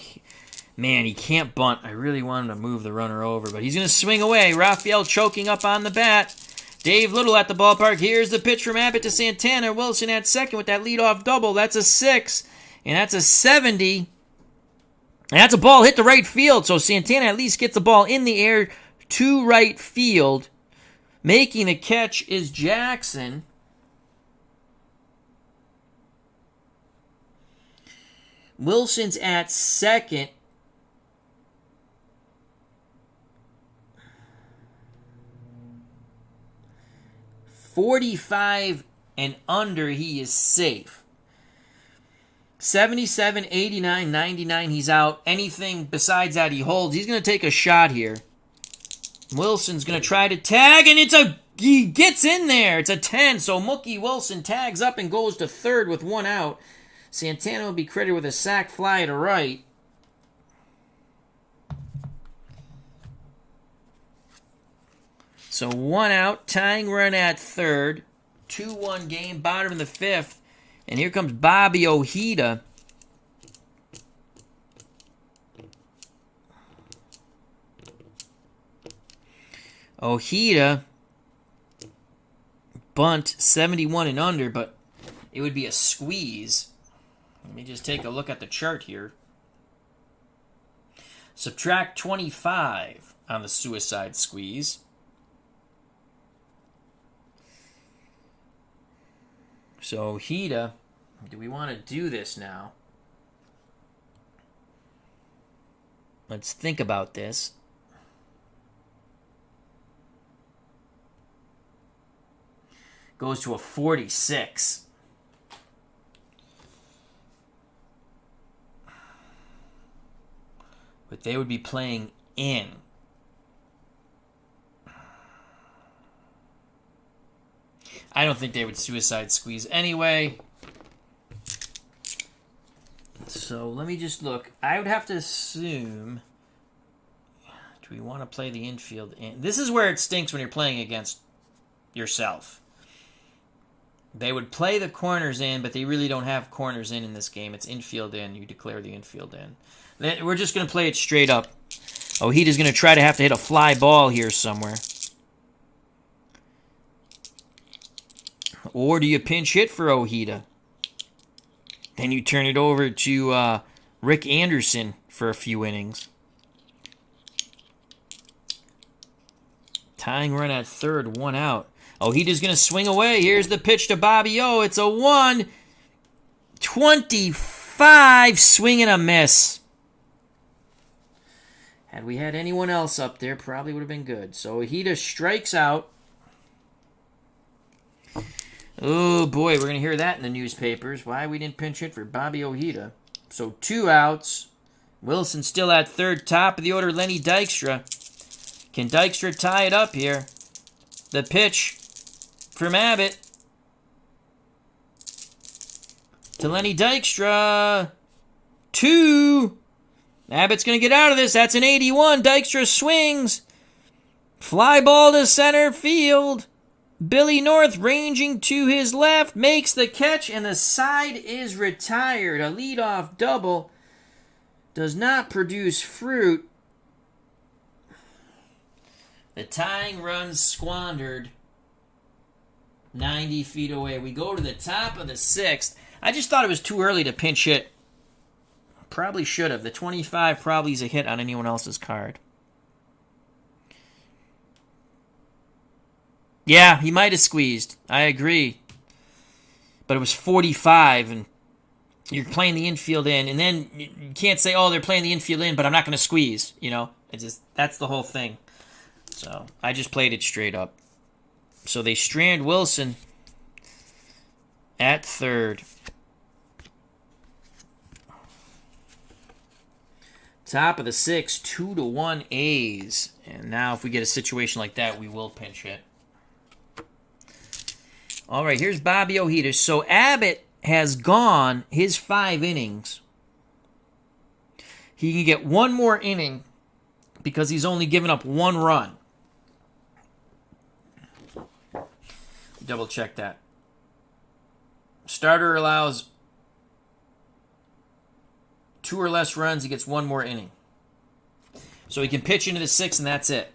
A: Man, he can't bunt. I really want him to move the runner over, but he's going to swing away. Raphael choking up on the bat. Dave Little at the ballpark. Here's the pitch from Abbott to Santana. Wilson at second with that leadoff double. That's a 6, and that's a 70. And that's a ball hit to right field, so Santana at least gets the ball in the air to right field. Making the catch is Jackson. Wilson's at second. .45 and under, he is safe. 77, 89, 99, he's out. Anything besides that, he holds. He's going to take a shot here. Wilson's going to try to tag, and he gets in there. It's a 10, so Mookie Wilson tags up and goes to third with 1 out. Santana will be credited with a sac fly to right. So 1 out, tying run at third. 2-1 game, bottom of the 5th. And here comes Bobby Ojeda. Ojeda, bunt 71 and under, but it would be a squeeze. Let me just take a look at the chart here. Subtract 25 on the suicide squeeze. So Ojeda, do we want to do this now? Let's think about this. Goes to a 46. But they would be playing in. I don't think they would suicide squeeze anyway. So let me just look. I would have to assume... Do we want to play the infield in? This is where it stinks when you're playing against yourself. They would play the corners in, but they really don't have corners in this game. It's infield in. You declare the infield in. We're just going to play it straight up. Ojeda's going to try to have to hit a fly ball here somewhere. Or do you pinch hit for Ojeda? Then you turn it over to Rick Anderson for a few innings. Tying run at third, 1 out. Ojeda's going to swing away. Here's the pitch to Bobby O. It's a 1-25 swing and a miss. Had we had anyone else up there, probably would have been good. So Ojeda strikes out. Oh boy, we're going to hear that in the newspapers. Why we didn't pinch hit for Bobby Ojeda. So 2 outs. Wilson still at third. Top of the order, Lenny Dykstra. Can Dykstra tie it up here? The pitch from Abbott to Lenny Dykstra. 2. Abbott's going to get out of this. That's an 81. Dykstra swings. Fly ball to center field. Billy North ranging to his left. Makes the catch, and the side is retired. A leadoff double does not produce fruit. The tying run squandered. 90 feet away. We go to the top of the 6th. I just thought it was too early to pinch hit. Probably should have. The 25 probably is a hit on anyone else's card. Yeah, he might have squeezed. I agree. But it was 45, and you're playing the infield in, and then you can't say, oh, they're playing the infield in, but I'm not going to squeeze. That's the whole thing. So I just played it straight up. So they strand Wilson at third. Top of the sixth, 2-1 A's. And now if we get a situation like that, we will pinch hit. All right, here's Bobby Ojeda. So Abbott has gone his 5 innings. He can get one more inning because he's only given up 1 run. Double check that. Starter allows 2 or less runs. He gets 1 more inning. So he can pitch into the 6th, and that's it.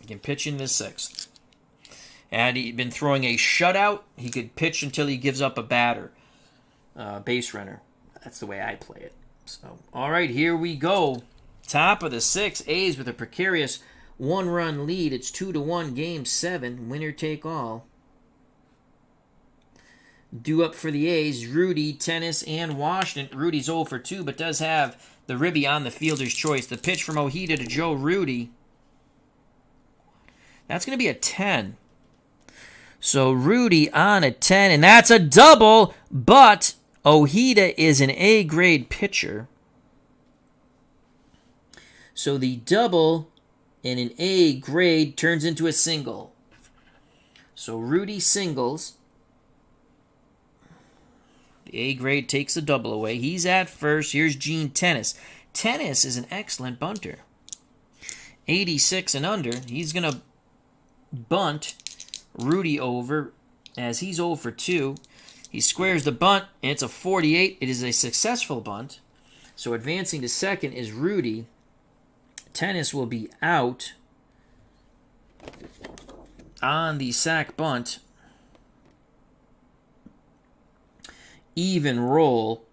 A: He can pitch into the 6th. Had he been throwing a shutout, he could pitch until he gives up a batter, base runner. That's the way I play it. So, all right, here we go. Top of the 6th, A's with a precarious 1-run lead. It's 2-1, Game 7, winner take all. Due up for the A's, Rudy, Tennis, and Washington. Rudy's 0 for 2, but does have the ribby on the fielder's choice. The pitch from Ojeda to Joe Rudy. That's going to be a 10. So Rudy on a 10, and that's a double, but Ojeda is an A-grade pitcher. So the double in an A grade turns into a single. So Rudy singles. The A grade takes the double away. He's at first. Here's Gene Tennis. Tennis is an excellent bunter. 86 and under. He's going to bunt Rudy over as he's 0 for 2. He squares the bunt, and it's a 48. It is a successful bunt. So advancing to second is Rudy. Tennis will be out on the sac bunt. Even roll.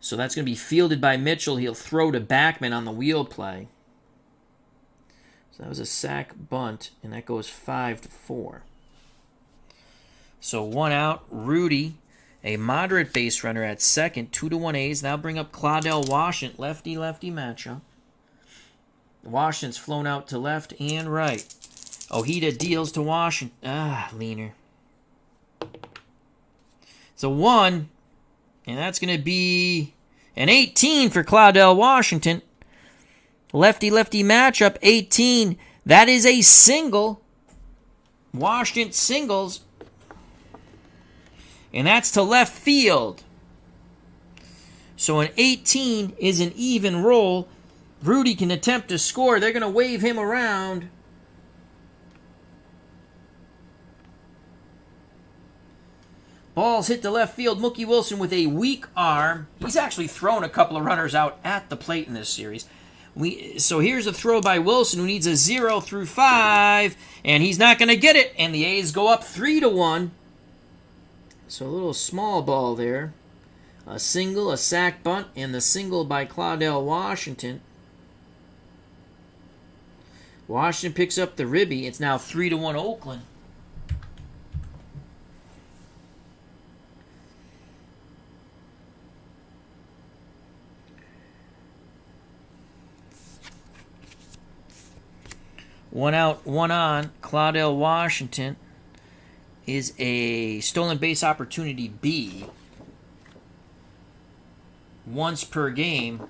A: So that's going to be fielded by Mitchell. He'll throw to Backman on the wheel play. So that was a sac bunt, and that goes 5-4. So 1 out. Rudy, a moderate base runner at second. 2-1 A's. Now bring up Claudel Washington. Lefty-lefty matchup. Washington's flown out to left and right. Ojeda deals to Washington. Leaner. It's a 1, and that's going to be an 18 for Claudel Washington. Lefty-lefty matchup, 18. That is a single. Washington singles. And that's to left field. So an 18 is an even roll. Rudy can attempt to score. They're going to wave him around. Balls hit the left field. Mookie Wilson with a weak arm. He's actually thrown a couple of runners out at the plate in this series. So here's a throw by Wilson, who needs a 0 through 5, and he's not going to get it. And the A's go up 3-1. So a little small ball there. A single, a sac bunt, and the single by Claudel Washington. Washington picks up the ribby. It's now 3-1 Oakland. One out, one on. Claudel Washington is a stolen base opportunity B. Once per game.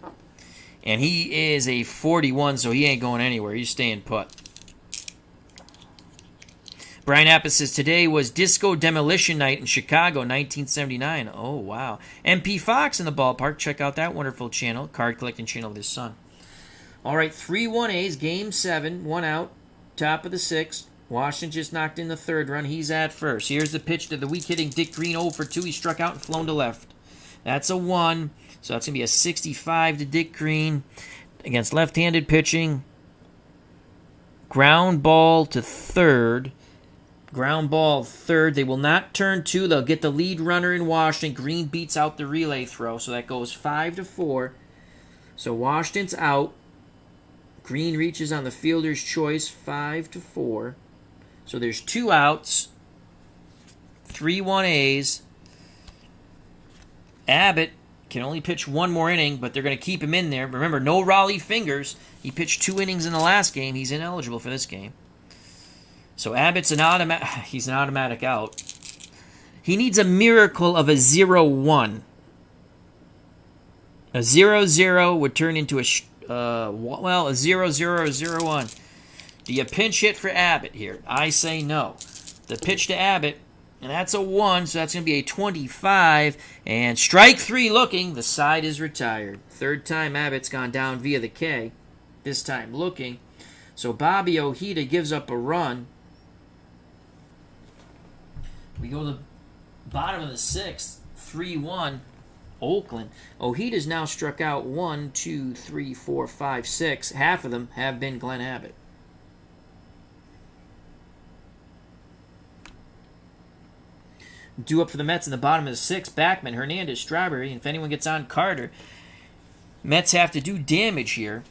A: And he is a 41, so he ain't going anywhere. He's staying put. Brian Appice says, today was Disco Demolition Night in Chicago, 1979. Oh, wow. MP Fox in the ballpark. Check out that wonderful channel, card collecting channel with his son. All right, 3-1 A's, Game 7, 1 out, top of the 6th. Washington just knocked in the 3rd run. He's at first. Here's the pitch to the weak-hitting Dick Green, 0 for 2. He struck out and flown to left. That's a 1. So that's going to be a 65 to Dick Green against left-handed pitching. Ground ball to 3rd. Ground ball 3rd. They will not turn 2. They'll get the lead runner in Washington. Green beats out the relay throw. So that goes 5-4. So Washington's out. Green reaches on the fielder's choice, 5-4. So there's 2 outs, 3-1 A's. Abbott can only pitch 1 more inning, but they're going to keep him in there. Remember, no Raleigh fingers. He pitched 2 innings in the last game. He's ineligible for this game. So Abbott's he's an automatic out. He needs a miracle of a 0-1. A 0-0 would turn into a 0-0 or 0-1. Do you pinch hit for Abbott here? I say no. The pitch to Abbott, and that's a 1, so that's going to be a 25. And strike 3 looking. The side is retired. Third time Abbott's gone down via the K. This time looking. So Bobby Ojeda gives up a run. We go to the bottom of the 6th, 3-1, Oakland. Ojeda's now struck out 1, 2, 3, 4, 5, 6. Half of them have been Glenn Abbott. Due up for the Mets in the bottom of the 6th, Backman, Hernandez, Strawberry, and if anyone gets on, Carter. Mets have to do damage here.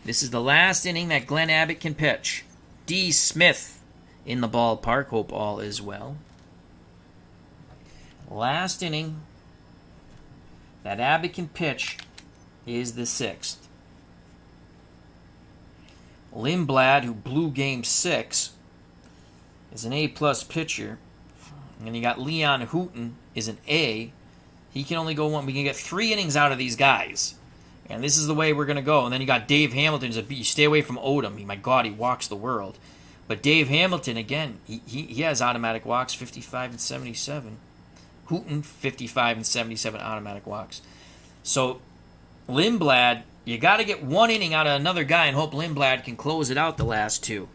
A: This is the last inning that Glenn Abbott can pitch. D. Smith in the ballpark. Hope all is well. Last inning that Abbott can pitch is the 6th. Lindblad, who blew Game 6, is an A-plus pitcher. And you got Leon Houghton is an A. He can only go 1. We can get 3 innings out of these guys. And this is the way we're going to go. And then you got Dave Hamilton. You stay away from Odom. My God, he walks the world. But Dave Hamilton, again, he has automatic walks, 55 and 77. Houghton, 55 and 77 automatic walks. So Lindblad, you got to get 1 inning out of another guy and hope Lindblad can close it out the last 2.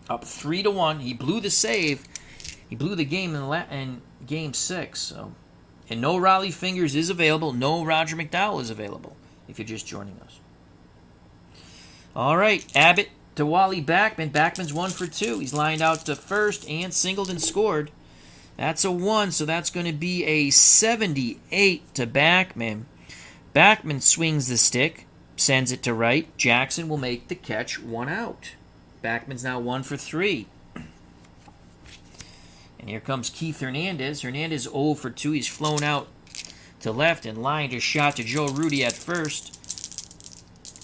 A: Up 3-1. He blew the save. He blew the game in Game 6. So. And no Raleigh fingers is available. No Roger McDowell is available if you're just joining us. All right, Abbott to Wally Backman. Backman's 1 for 2. He's lined out to first and singled and scored. That's a 1, so that's going to be a 78 to Backman. Backman swings the stick, sends it to right. Jackson will make the catch, 1 out. Backman's now 1 for 3. And here comes Keith Hernandez. Hernandez 0 for 2. He's flown out to left and lined a shot to Joe Rudy at first.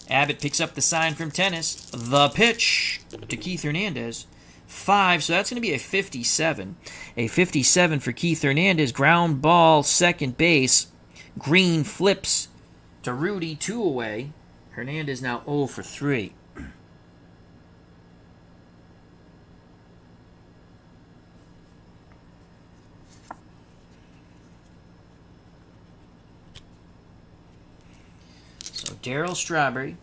A: Abbott picks up the sign from tennis. The pitch to Keith Hernandez. 5, so that's going to be a 57. A 57 for Keith Hernandez. Ground ball, second base. Green flips to Rudy, 2 away. Hernandez now 0 for 3. So Darryl Strawberry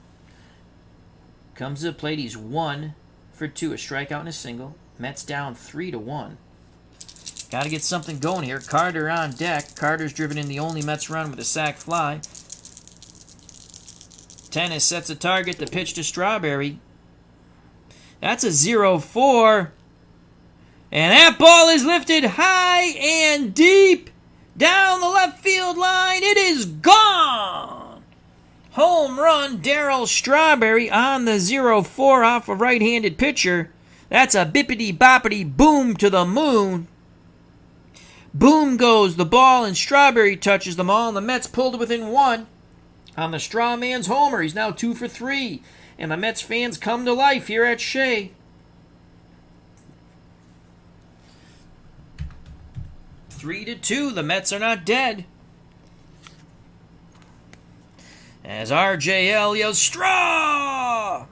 A: comes to the plate. He's 1 for 2, a strikeout and a single. Mets down 3-1. Got to get something going here. Carter on deck. Carter's driven in the only Mets run with a sac fly. Tennis sets a target. The pitch to Strawberry. That's a 0-4. And that ball is lifted high and deep down the left field line. It is gone. Home run, Darryl Strawberry on the 0-4 off a right-handed pitcher. That's a bippity-boppity boom to the moon. Boom goes the ball, and Strawberry touches them all, and the Mets pulled within 1 on the straw man's homer. He's now 2 for 3, and the Mets fans come to life here at Shea. 3-2, the Mets are not dead. As RJL yells, straw!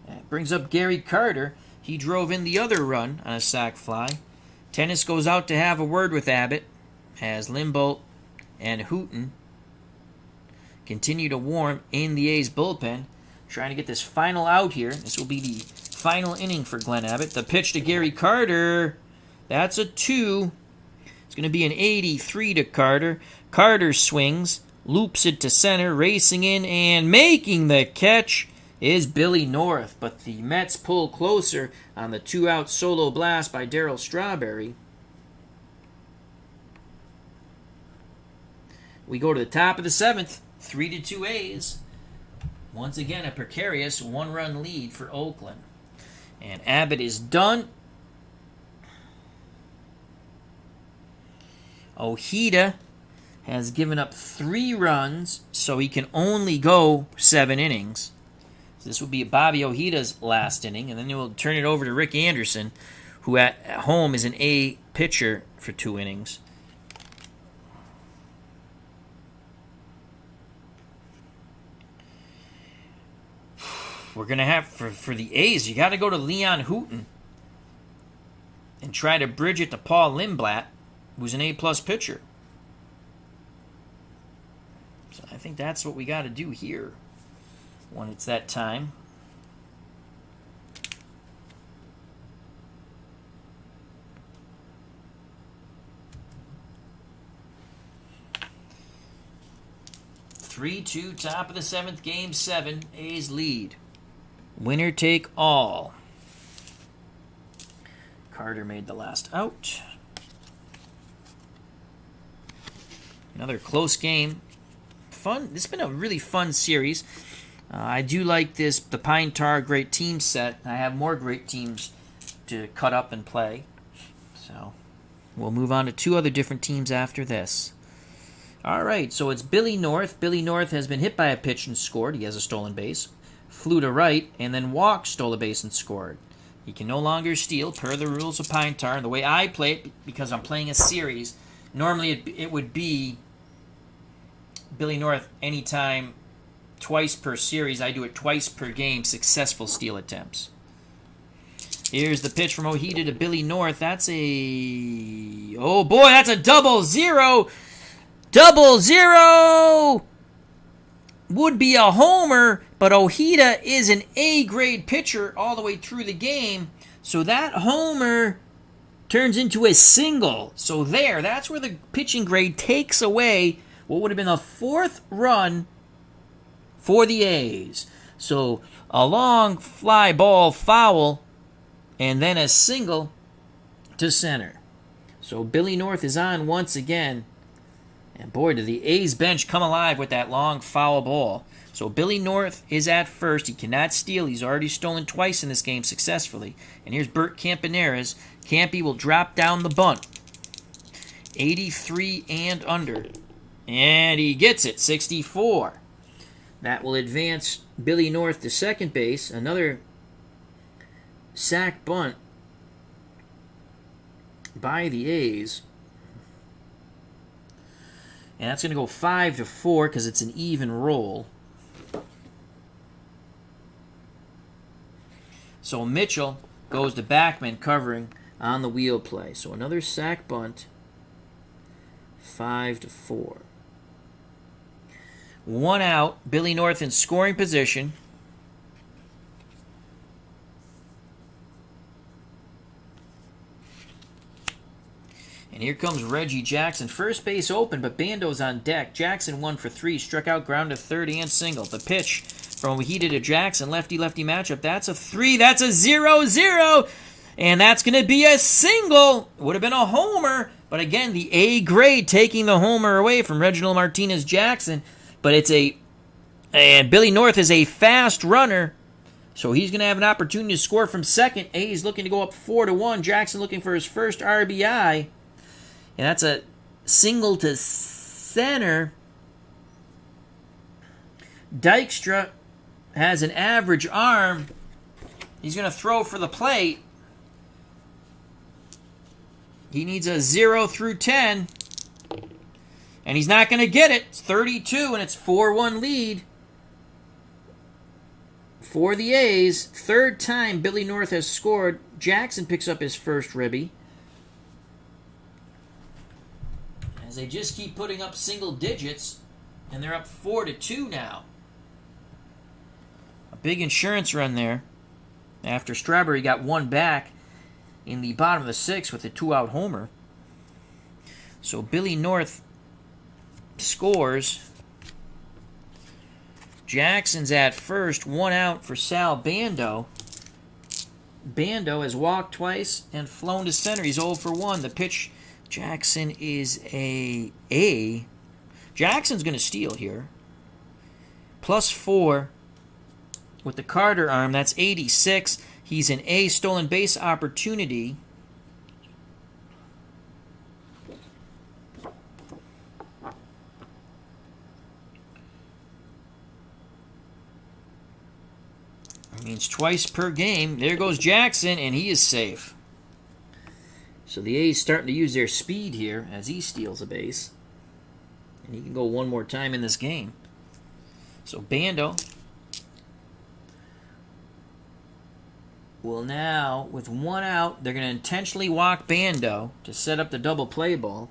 A: That brings up Gary Carter. He drove in the other run on a sac fly. Tennis goes out to have a word with Abbott as Limbolt and Houghton continue to warm in the A's bullpen. Trying to get this final out here. This will be the final inning for Glenn Abbott. The pitch to Gary Carter. That's a 2. It's going to be an 83 to Carter. Carter swings, loops it to center, racing in and making the catch is Billy North. But the Mets pull closer on the 2-out solo blast by Darryl Strawberry. we go to the top of the 7th, 3-2 A's. Once again, a precarious 1-run lead for Oakland. And Abbott is done. Ojeda has given up 3 runs, so he can only go 7 innings. So this will be Bobby Ojeda's last inning, and then we'll turn it over to Rick Anderson, who at home is an A pitcher for 2 innings. We're going to have, for the A's, you got to go to Leon Houghton and try to bridge it to Paul Lindblad, who's an A-plus pitcher. So I think that's what we got to do here when it's that time. Three-two, top of the 7th, Game 7, A's lead. Winner take all. Carter made the last out. Another close game. Fun. This has been a really fun series. I do like this, the Pine Tar great team set. I have more great teams to cut up and play. So we'll move on to 2 other different teams after this. All right, so it's Billy North. Billy North has been hit by a pitch and scored. He has a stolen base. Flew to right, and then walked, stole a base, and scored. He can no longer steal, per the rules of Pine Tar. And the way I play it, because I'm playing a series, normally it would be Billy North anytime, twice per series. I do it twice per game, successful steal attempts. Here's the pitch from Ojeda to Billy North. That's a... oh, boy, that's a 0-0. 0-0! Would be a homer, but Ojeda is an A-grade pitcher all the way through the game. So that homer turns into a single. So that's where the pitching grade takes away what would have been the 4th run for the A's. So a long fly ball foul, and then a single to center. So Billy North is on once again. And boy, did the A's bench come alive with that long foul ball. So Billy North is at first. He cannot steal. He's already stolen twice in this game successfully. And here's Bert Campaneris. Campy will drop down the bunt. 83 and under. And he gets it, 64. That will advance Billy North to second base. Another sac bunt by the A's. And that's going to go 5-4 because it's an even roll. So Mitchell goes to Backman covering on the wheel play. So another sac bunt. 5-4. 1 out. Billy North in scoring position. And here comes Reggie Jackson. First base open, but Bando's on deck. Jackson 1 for 3. Struck out, ground to third, and single. The pitch from Ojeda to Jackson. Lefty-lefty matchup. That's a 3. That's a 0-0. And that's going to be a single. Would have been a homer. But again, the A grade taking the homer away from Reginald Martinez Jackson. But it's and Billy North is a fast runner. So he's going to have an opportunity to score from second. A's looking to go up 4-1. Jackson looking for his first RBI. And that's a single to center. Dykstra has an average arm. He's going to throw for the plate. He needs a 0 through 10. And he's not going to get it. It's 32, and it's 4-1 lead for the A's. 3rd time Billy North has scored. Jackson picks up his first ribby. As they just keep putting up single digits, and they're up 4-2 now. A big insurance run there after Strawberry got 1 back in the bottom of the 6th with a 2-out homer. So Billy North scores. Jackson's at first, 1 out for Sal Bando. Bando has walked twice and flown to center. He's 0 for 1. The pitch, Jackson is a Jackson's going to steal here. +4 with the Carter arm. That's 86. He's an A stolen base opportunity. That means twice per game. There goes Jackson, and he is safe. So the A's starting to use their speed here as he steals a base. And he can go one more time in this game. So Bando will now, with one out, they're going to intentionally walk Bando to set up the double play ball.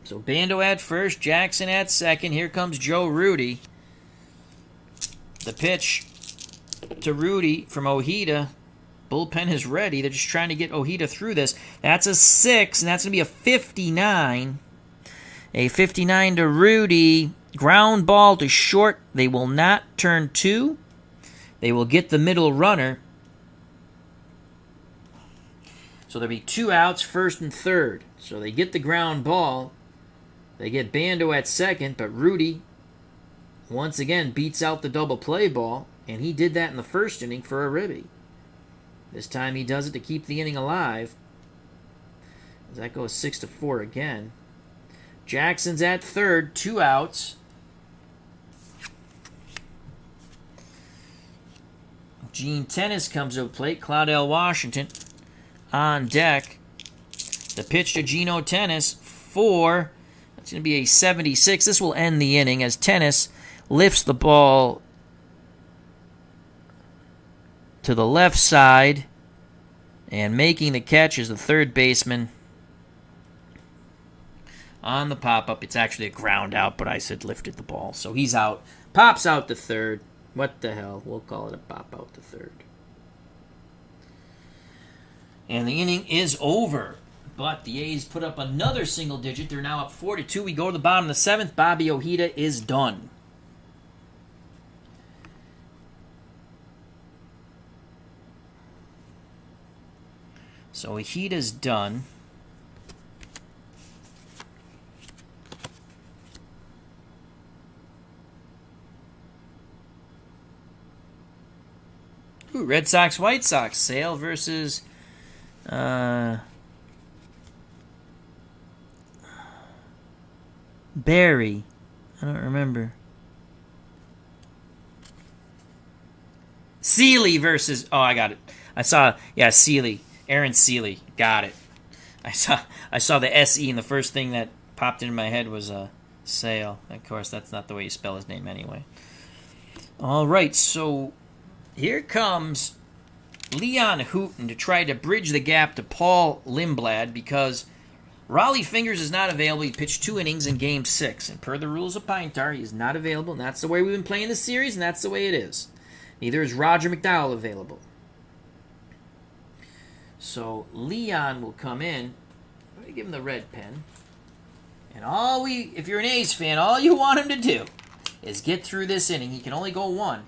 A: So Bando at first, Jackson at second. Here comes Joe Rudi. The pitch to Rudi from Ojeda. Bullpen is ready. They're just trying to get Ojeda through this. That's a 6, and that's going to be a 59. A 59 to Rudi. Ground ball to short. They will not turn 2. They will get the middle runner. So there'll be 2 outs, first and third. So they get the ground ball. They get Bando at second, but Rudi once again beats out the double play ball, and he did that in the first inning for a ribby. This time he does it to keep the inning alive. That goes 6-4 again. Jackson's at third, 2 outs. Gene Tennis comes to the plate. Claudel Washington on deck. The pitch to Geno Tennis, 4. That's going to be a 76. This will end the inning as Tennis lifts the ball to the left side, and making the catch is the third baseman on the pop-up. It's actually a ground out, but I said lifted the ball. So he's out. Pops out to third. What the hell? We'll call it a pop out to third. And the inning is over. But the A's put up another single digit. They're now up 4-2. We go to the bottom of the 7th. Bobby Ojeda is done. So Ojeda's done. Ooh, Red Sox, White Sox. Sale versus Barry. I don't remember. Seeley versus... Oh, I got it. I saw... Yeah, Seeley. Aaron Seeley. Got it. I saw the S-E, and the first thing that popped into my head was Sale. Of course, that's not the way you spell his name anyway. All right, so here comes Leon Houghton to try to bridge the gap to Paul Lindblad because Raleigh Fingers is not available. He pitched 2 innings in Game 6, and per the rules of Pine Tar, he is not available, and that's the way we've been playing this series, and that's the way it is. Neither is Roger McDowell available. So Leon will come in. Let me give him the red pen. And if you're an A's fan, all you want him to do is get through this inning. He can only go 1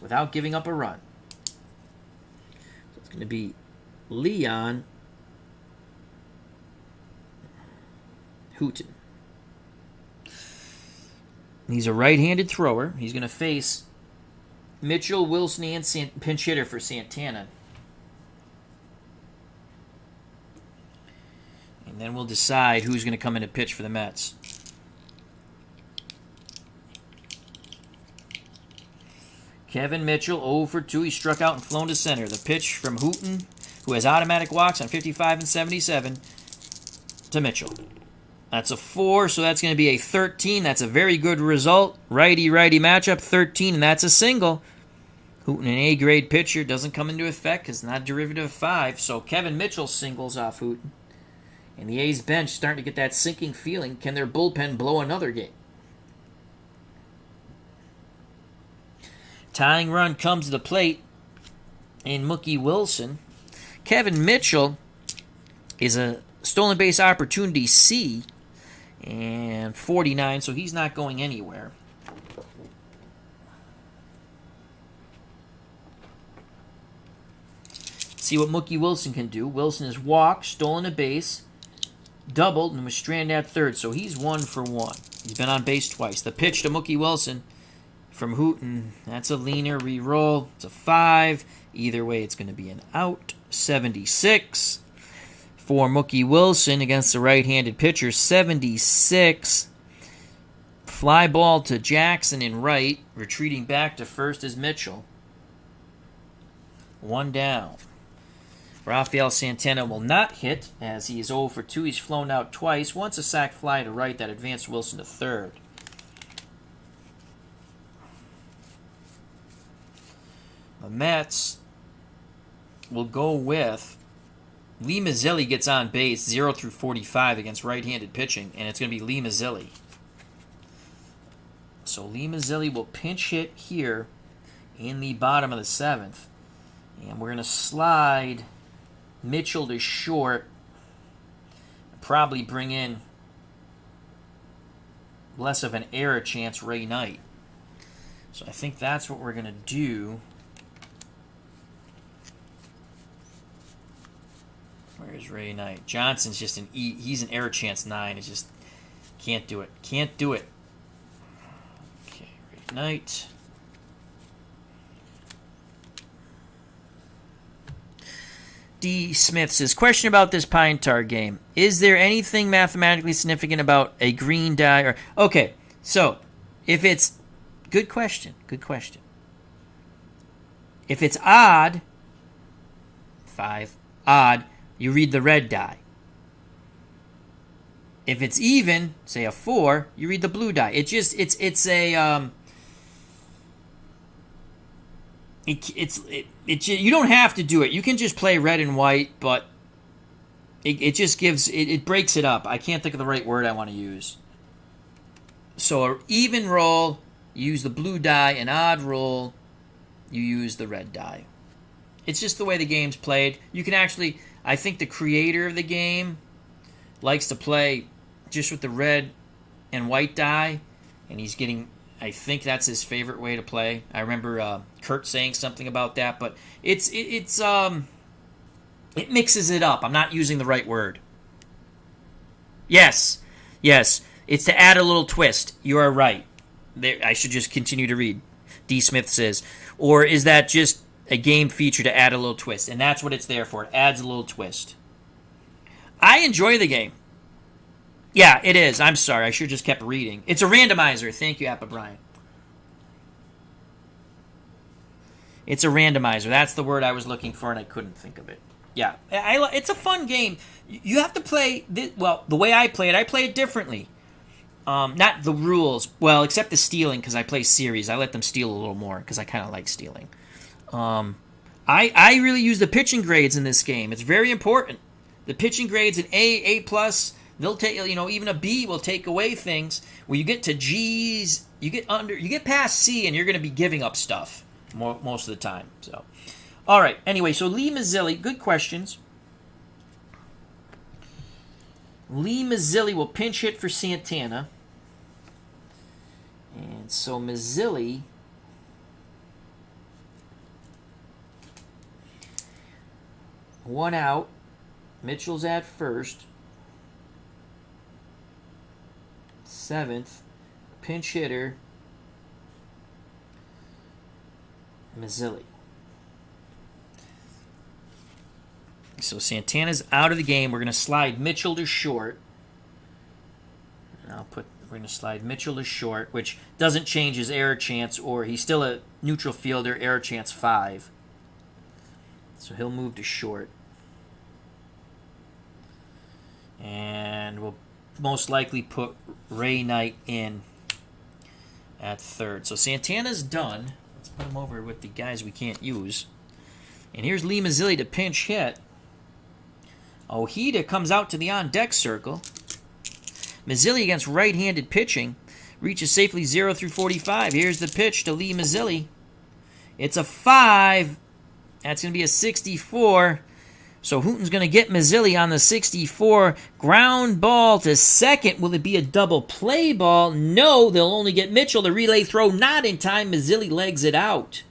A: without giving up a run. So it's going to be Leon Houghton. He's a right-handed thrower. He's going to face Mitchell, Wilson, and pinch hitter for Santana. And then we'll decide who's going to come in to pitch for the Mets. Kevin Mitchell, 0 for 2. He struck out and flown to center. The pitch from Houghton, who has automatic walks on 55 and 77, to Mitchell. That's a 4, so that's going to be a 13. That's a very good result. Righty-righty matchup, 13, and that's a single. Houghton, an A-grade pitcher, doesn't come into effect because it's not a derivative of 5. So Kevin Mitchell singles off Houghton. And the A's bench starting to get that sinking feeling. Can their bullpen blow another game? Tying run comes to the plate in Mookie Wilson. Kevin Mitchell is a stolen base opportunity C and 49, so he's not going anywhere. See what Mookie Wilson can do. Wilson has walked, stolen a base, doubled and was stranded at third, so he's 1 for 1. He's been on base twice. The pitch to Mookie Wilson from Hooten, that's a leaner re-roll. It's a 5. Either way, it's going to be an out. 76 for Mookie Wilson against the right-handed pitcher. 76. Fly ball to Jackson in right. Retreating back to first is Mitchell. 1 down. Rafael Santana will not hit as he is 0 for 2. He's flown out twice. Once a sac fly to right that advanced Wilson to third. The Mets will go with Lee Mazzilli gets on base 0 through 45 against right-handed pitching, and it's going to be Lee Mazzilli. So Lee Mazzilli will pinch hit here in the bottom of the 7th. And we're going to slide Mitchell to short. Probably bring in less of an error chance Ray Knight. So I think that's what we're going to do. Where's Ray Knight? Johnson's just an E. He's an error chance 9. It's just can't do it. Can't do it. Okay, Ray Knight. D. Smith says, question about this Pine Tar game. Is there anything mathematically significant about a green die? Or okay, so if it's... Good question. Good question. If it's odd, 5, odd, you read the red die. If it's even, say a 4, you read the blue die. It just, it's a... you don't have to do it. You can just play red and white, but it just gives it breaks it up. I can't think of the right word I want to use. So an even roll, you use the blue die. An odd roll, you use the red die. It's just the way the game's played. You can actually, I think the creator of the game likes to play just with the red and white die, and he's getting... I think that's his favorite way to play. I remember Kurt saying something about that, but it mixes it up. I'm not using the right word. Yes, it's to add a little twist. You are right. I should just continue to read. D. Smith says, or is that just a game feature to add a little twist? And that's what it's there for. It adds a little twist. I enjoy the game. Yeah, it is. I'm sorry. I should have just kept reading. It's a randomizer. Thank you, Appa Brian. It's a randomizer. That's the word I was looking for, and I couldn't think of it. Yeah, it's a fun game. You have to play... the way I play it differently. Not the rules. Well, except the stealing, because I play series. I let them steal a little more, because I kind of like stealing. I really use the pitching grades in this game. It's very important. The pitching grades, an A+... They'll take, even a B will take away things. When you get to G's, you get past C, and you're going to be giving up stuff most of the time. So, all right. Anyway, so Lee Mazzilli, good questions. Lee Mazzilli will pinch hit for Santana, and so Mazzilli one out. Mitchell's at first. 7th, pinch hitter, Mazzilli. So Santana's out of the game. We're going to slide Mitchell to short. And we're going to slide Mitchell to short, which doesn't change his error chance, or he's still a neutral fielder, error chance 5. So he'll move to short. And we'll most likely put Ray Knight in at third. So Santana's done. Let's put him over with the guys we can't use. And here's Lee Mazzilli to pinch hit. Ojeda comes out to the on-deck circle. Mazzilli against right-handed pitching. Reaches safely 0 through 45. Here's the pitch to Lee Mazzilli. It's a 5. That's going to be a 64. So Hooten's going to get Mazzilli on the 64. Ground ball to second. Will it be a double play ball? No, they'll only get Mitchell. The relay throw not in time. Mazzilli legs it out.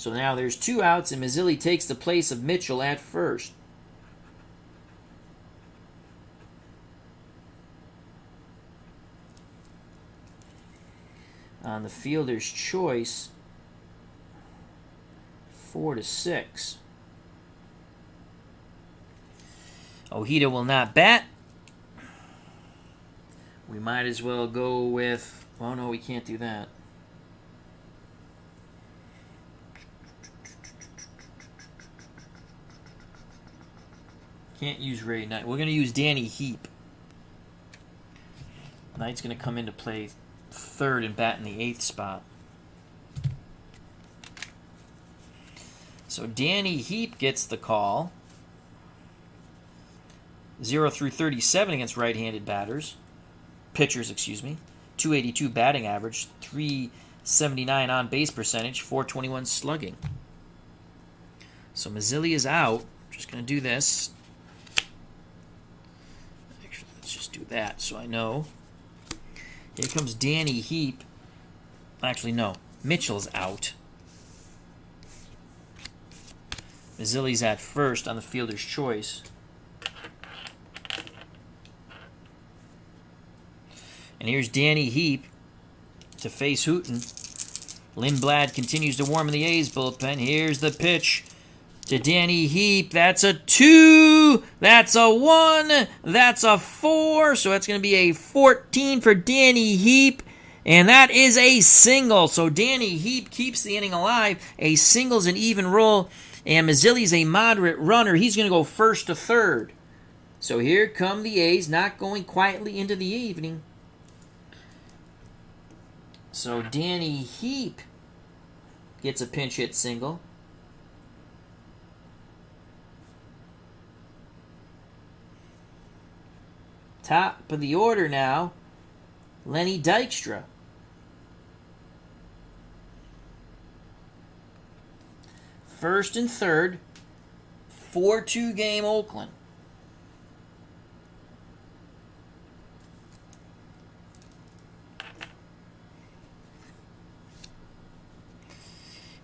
A: So now there's 2 outs, and Mazzilli takes the place of Mitchell at first. On the fielder's choice, 4-6. Ojeda will not bat. We might as well go with... Oh, no, we can't do that. Can't use Ray Knight. We're going to use Danny Heap. Knight's going to come into play third and bat in the 8th spot. So Danny Heap gets the call. 0-37 against right-handed pitchers, excuse me. 282 batting average, 379 on base percentage, 421 slugging. So Mazzilli is out. Just going to do this. Actually, let's just do that so I know. Here comes Danny Heap. Actually, no. Mitchell's out. Mazzilli's at first on the fielder's choice. And here's Danny Heap to face Hooten. Lindblad continues to warm in the A's bullpen. Here's the pitch to Danny Heap. That's a 2. That's a 1. That's a 4. So that's going to be a 14 for Danny Heap. And that is a single. So Danny Heap keeps the inning alive. A single's an even roll. And Mazzilli's a moderate runner. He's going to go first to third. So here come the A's, not going quietly into the evening. So Danny Heap gets a pinch hit single. Top of the order now, Lenny Dykstra. First and third, 4-2 game Oakland.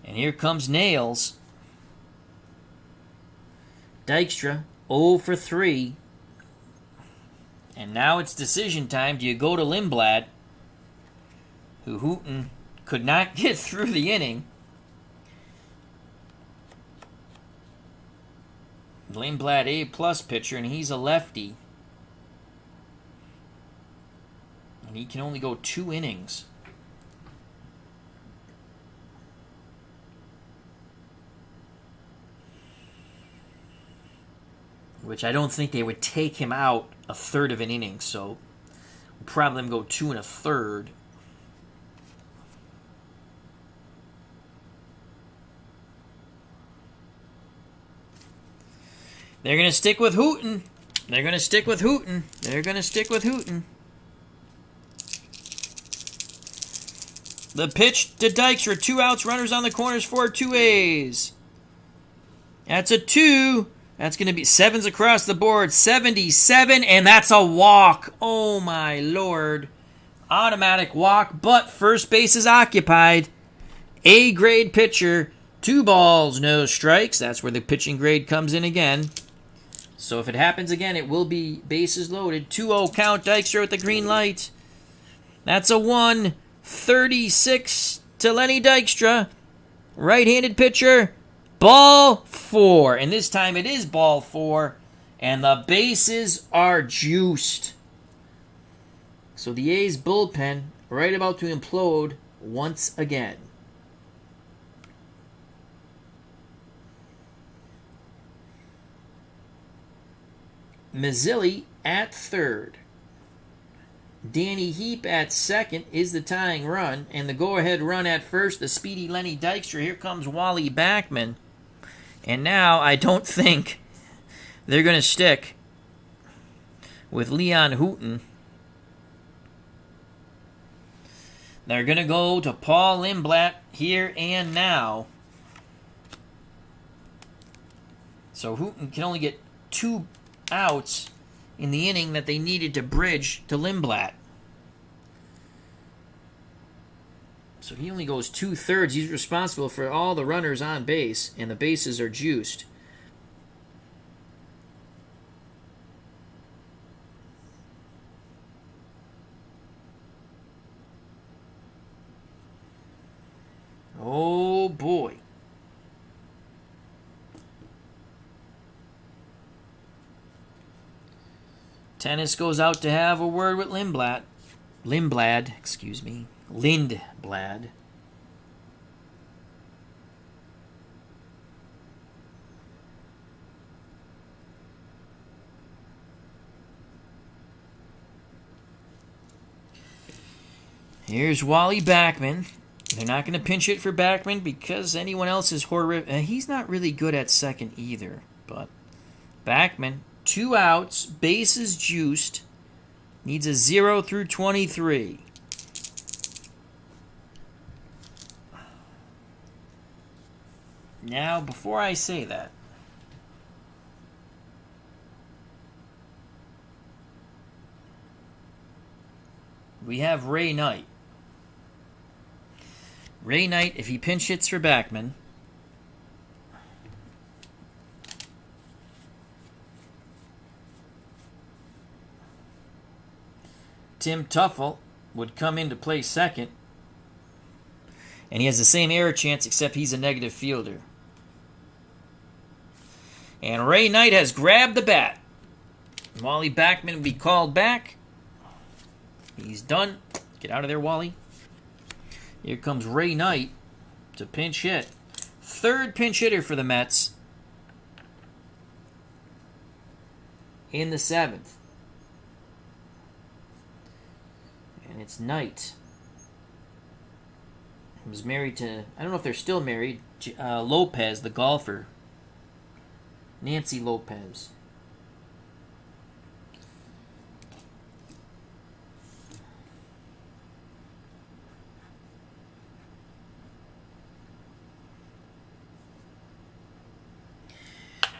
A: And here comes Nails. Dykstra, 0 for 3. And now it's decision time. Do you go to Lindblad, who Hooten could not get through the inning? Lindblad A+ pitcher, and he's a lefty. And he can only go 2 innings. Which I don't think they would take him out a third of an inning, so we'll probably go 2 1/3. They're going to stick with Hooten. They're going to stick with Hooten. They're going to stick with Hooten. The pitch to Dykstra. 2 outs, runners on the corners for 2 A's. That's a 2. That's going to be 7s across the board. 77, and that's a walk. Oh, my Lord. Automatic walk, but first base is occupied. A-grade pitcher. 2 balls, no strikes. That's where the pitching grade comes in again. So if it happens again, it will be bases loaded. 2-0 count. Dykstra with the green light. That's a 1-36 to Lenny Dykstra. Right-handed pitcher. Ball 4. And this time it is ball 4. And the bases are juiced. So the A's bullpen right about to implode once again. Mazzilli at third. Danny Heap at second is the tying run. And the go-ahead run at first, the speedy Lenny Dykstra. Here comes Wally Backman. And now I don't think they're going to stick with Leon Hooten. They're going to go to Paul Lindblad here and now. So Hooten can only get 2 outs in the inning that they needed to bridge to Lindblad. So he only goes 2/3. He's responsible for all the runners on base, and the bases are juiced. Oh, boy. Tennis goes out to have a word with Lindblad. Lindblad. Here's Wally Backman. They're not going to pinch hit for Backman because anyone else is horrific. He's not really good at second either. But Backman, 2 outs, bases juiced, needs a 0 through 23. Now, before I say that, we have Ray Knight. Ray Knight, if he pinch hits for Backman, Tim Tuffle would come in to play second, and he has the same error chance except he's a negative fielder. And Ray Knight has grabbed the bat. Wally Backman will be called back. He's done. Get out of there, Wally. Here comes Ray Knight to pinch hit. 3rd pinch hitter for the Mets in the 7th. And it's Knight. He was married to, I don't know if they're still married, Lopez, the golfer. Nancy Lopez.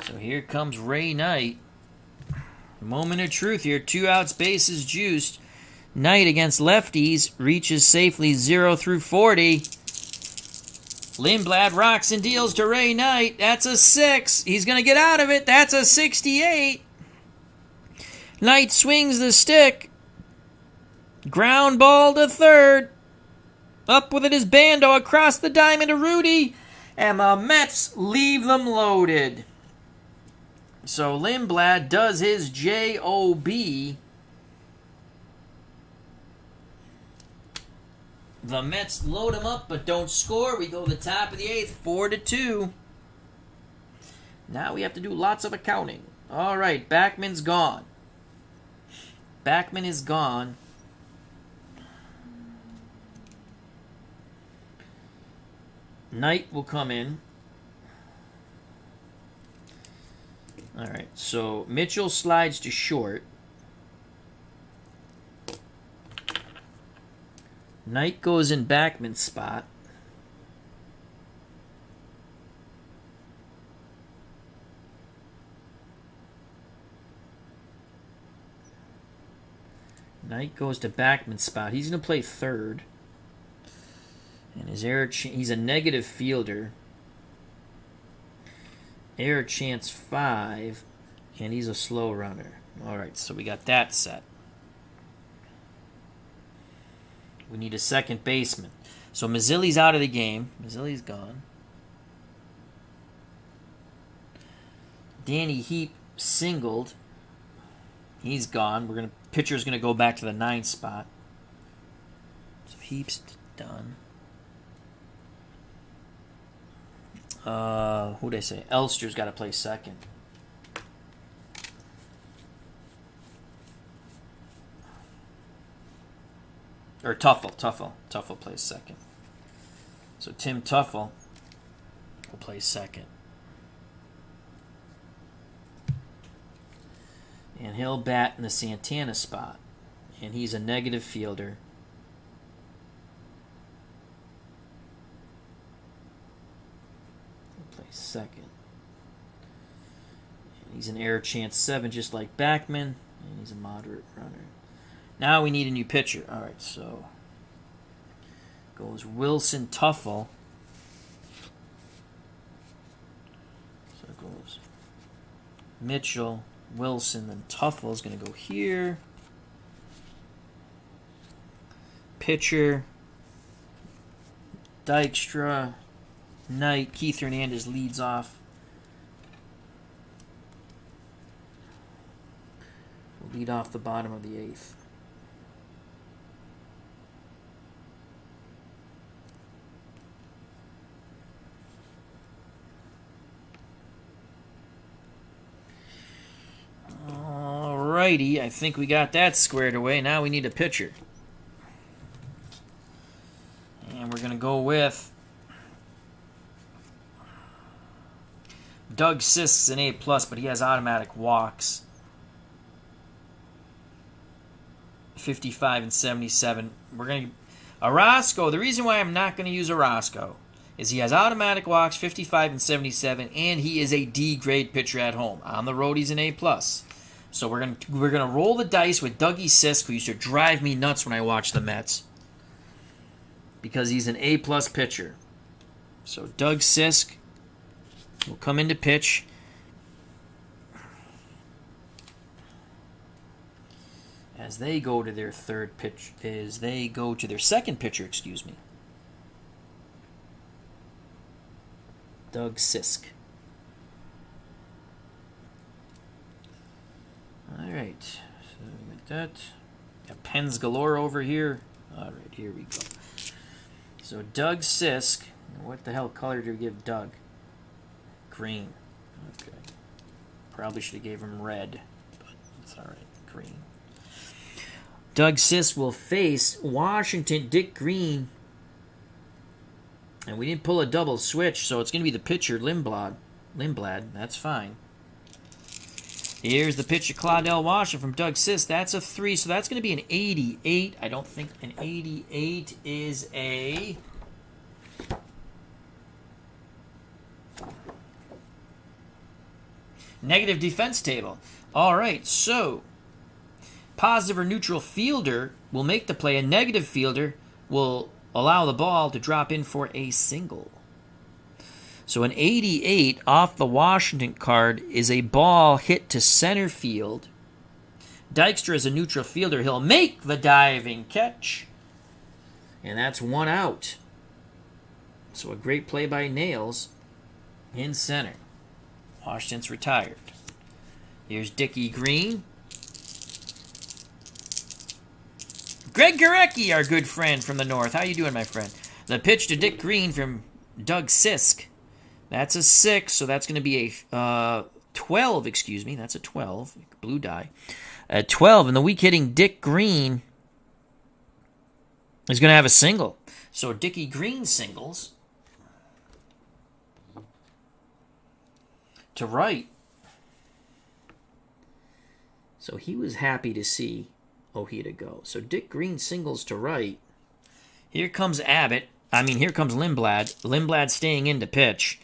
A: So here comes Ray Knight. Moment of truth here. 2 outs, bases juiced. Knight against lefties reaches safely 0 through 40. Lindblad rocks and deals to Ray Knight. That's a 6. He's going to get out of it. That's a 68. Knight swings the stick. Ground ball to third. Up with it is Bando across the diamond to Rudy. And the Mets leave them loaded. So Lindblad does his J.O.B. The Mets load him up but don't score. We go to the top of the 8th, 4-2. Now we have to do lots of accounting. All right, Backman's gone. Backman is gone. Knight will come in. All right, so Mitchell slides to short. Knight goes in Backman's spot. Knight goes to Backman's spot. He's going to play third. And his error, he's a negative fielder. Error chance 5, and he's a slow runner. All right, so we got that set. We need a second baseman. So Mazzilli's out of the game. Mazzilli's gone. Danny Heap singled. He's gone. Pitcher's gonna go back to the 9th spot. So Heap's done. Who'd I say? Elster's got to play second. Or Tuffle. Tuffle plays second. So Tim Tuffle will play second. And he'll bat in the Santana spot. And he's a negative fielder. Second. And he's an error chance 7, just like Backman, and he's a moderate runner. Now we need a new pitcher. All right, so Goes Wilson Tuffle. So it goes Mitchell, Wilson, then Tuffle is going to go here. Pitcher, Dykstra, Knight, Keith Hernandez leads off. We'll lead off the bottom of the 8th. Alrighty, I think we got that squared away. Now we need a pitcher. And we're going to go with Doug Sisk's an A+, but he has automatic walks. 55 and 77. We're going to Orozco. The reason why I'm not going to use Orozco is he has automatic walks, 55 and 77, and he is a D grade pitcher at home. On the road, he's an A+. So we're gonna roll the dice with Dougie Sisk, who used to drive me nuts when I watched the Mets, because he's an A+ pitcher. So Doug Sisk will come in to pitch. As they go to their second pitcher, excuse me. Doug Sisk. All right, so we got that. Got pens galore over here. All right, here we go. So Doug Sisk. What the hell color did we give Doug? Green. Okay. Probably should have gave him red, but it's all right. Green. Doug Sisk will face Washington, Dick Green. And we didn't pull a double switch, so it's going to be the pitcher, Lindblad. That's fine. Here's the pitcher, Claudel Washington from Doug Sisk. That's a 3, so that's going to be an 88. I don't think an 88 is a... negative defense table. All right, so positive or neutral fielder will make the play. A negative fielder will allow the ball to drop in for a single. So an 88 off the Washington card is a ball hit to center field. Dykstra is a neutral fielder. He'll make the diving catch. And that's 1 out. So a great play by Nails in center. Washington's retired. Here's Dickie Green. Greg Gurecki, our good friend from the north. How you doing, my friend? The pitch to Dick Green from Doug Sisk. That's a 6, so that's going to be a 12, excuse me. That's a 12. Blue die. A 12, and the weak hitting Dick Green is going to have a single. So Dickie Green singles to right. So he was happy to see Ojeda go. So Dick Green singles to right. Here comes Abbott. Here comes Lindblad. Lindblad staying in to pitch.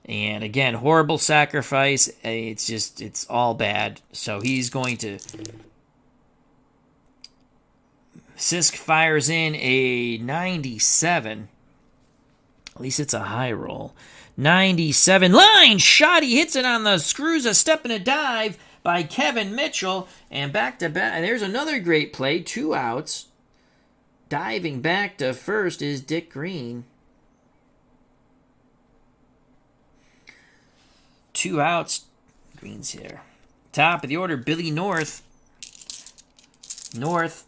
A: And again, horrible sacrifice. It's all bad. So he's going to... Sisk fires in a 97. At least it's a high roll. 97. Line shot. He hits it on the screws. A step and a dive by Kevin Mitchell. And back to back. And there's another great play. 2 outs. Diving back to first is Dick Green. 2 outs. Green's here. Top of the order, Billy North. North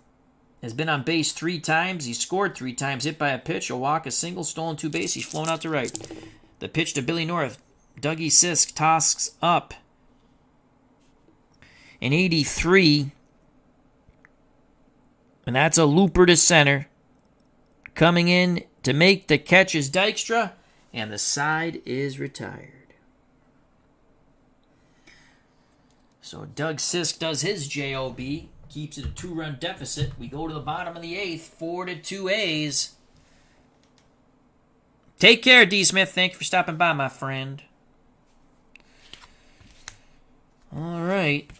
A: has been on base 3 times. He scored 3 times. Hit by a pitch, a walk, a single, stolen 2 base. He's flown out to right. The pitch to Billy North. Dougie Sisk tosses up. An 83. And that's a looper to center. Coming in to make the catch is Dykstra. And the side is retired. So Doug Sisk does his job. Keeps it a 2-run deficit. We go to the bottom of the 8th. 4-2 A's. Take care, D. Smith. Thank you for stopping by, my friend. All right.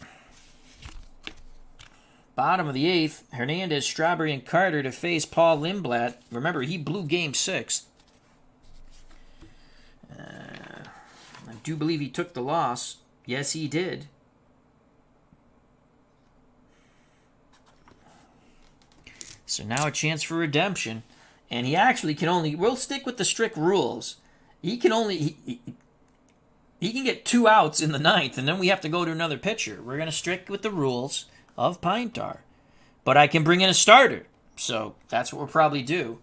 A: Bottom of the 8th, Hernandez, Strawberry, and Carter to face Paul Lindblad. Remember, he blew Game 6. I do believe he took the loss. Yes, he did. So now a chance for redemption. And he actually can only... We'll stick with the strict rules. He can only... He can get 2 outs in the 9th, and then we have to go to another pitcher. We're going to stick with the rules of Pine Tar. But I can bring in a starter. So that's what we'll probably do.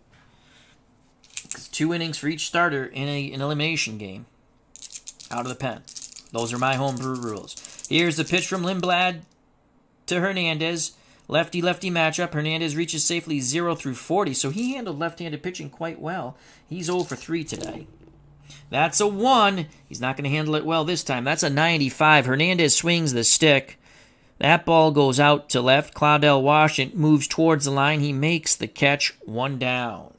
A: It's 2 innings for each starter in an elimination game. Out of the pen. Those are my homebrew rules. Here's the pitch from Lindblad to Hernandez. Lefty-lefty matchup. Hernandez reaches safely 0 through 40, so he handled left-handed pitching quite well. He's 0 for 3 today. That's a 1. He's not going to handle it well this time. That's a 95. Hernandez swings the stick. That ball goes out to left. Claudel Washington moves towards the line. He makes the catch. 1 down.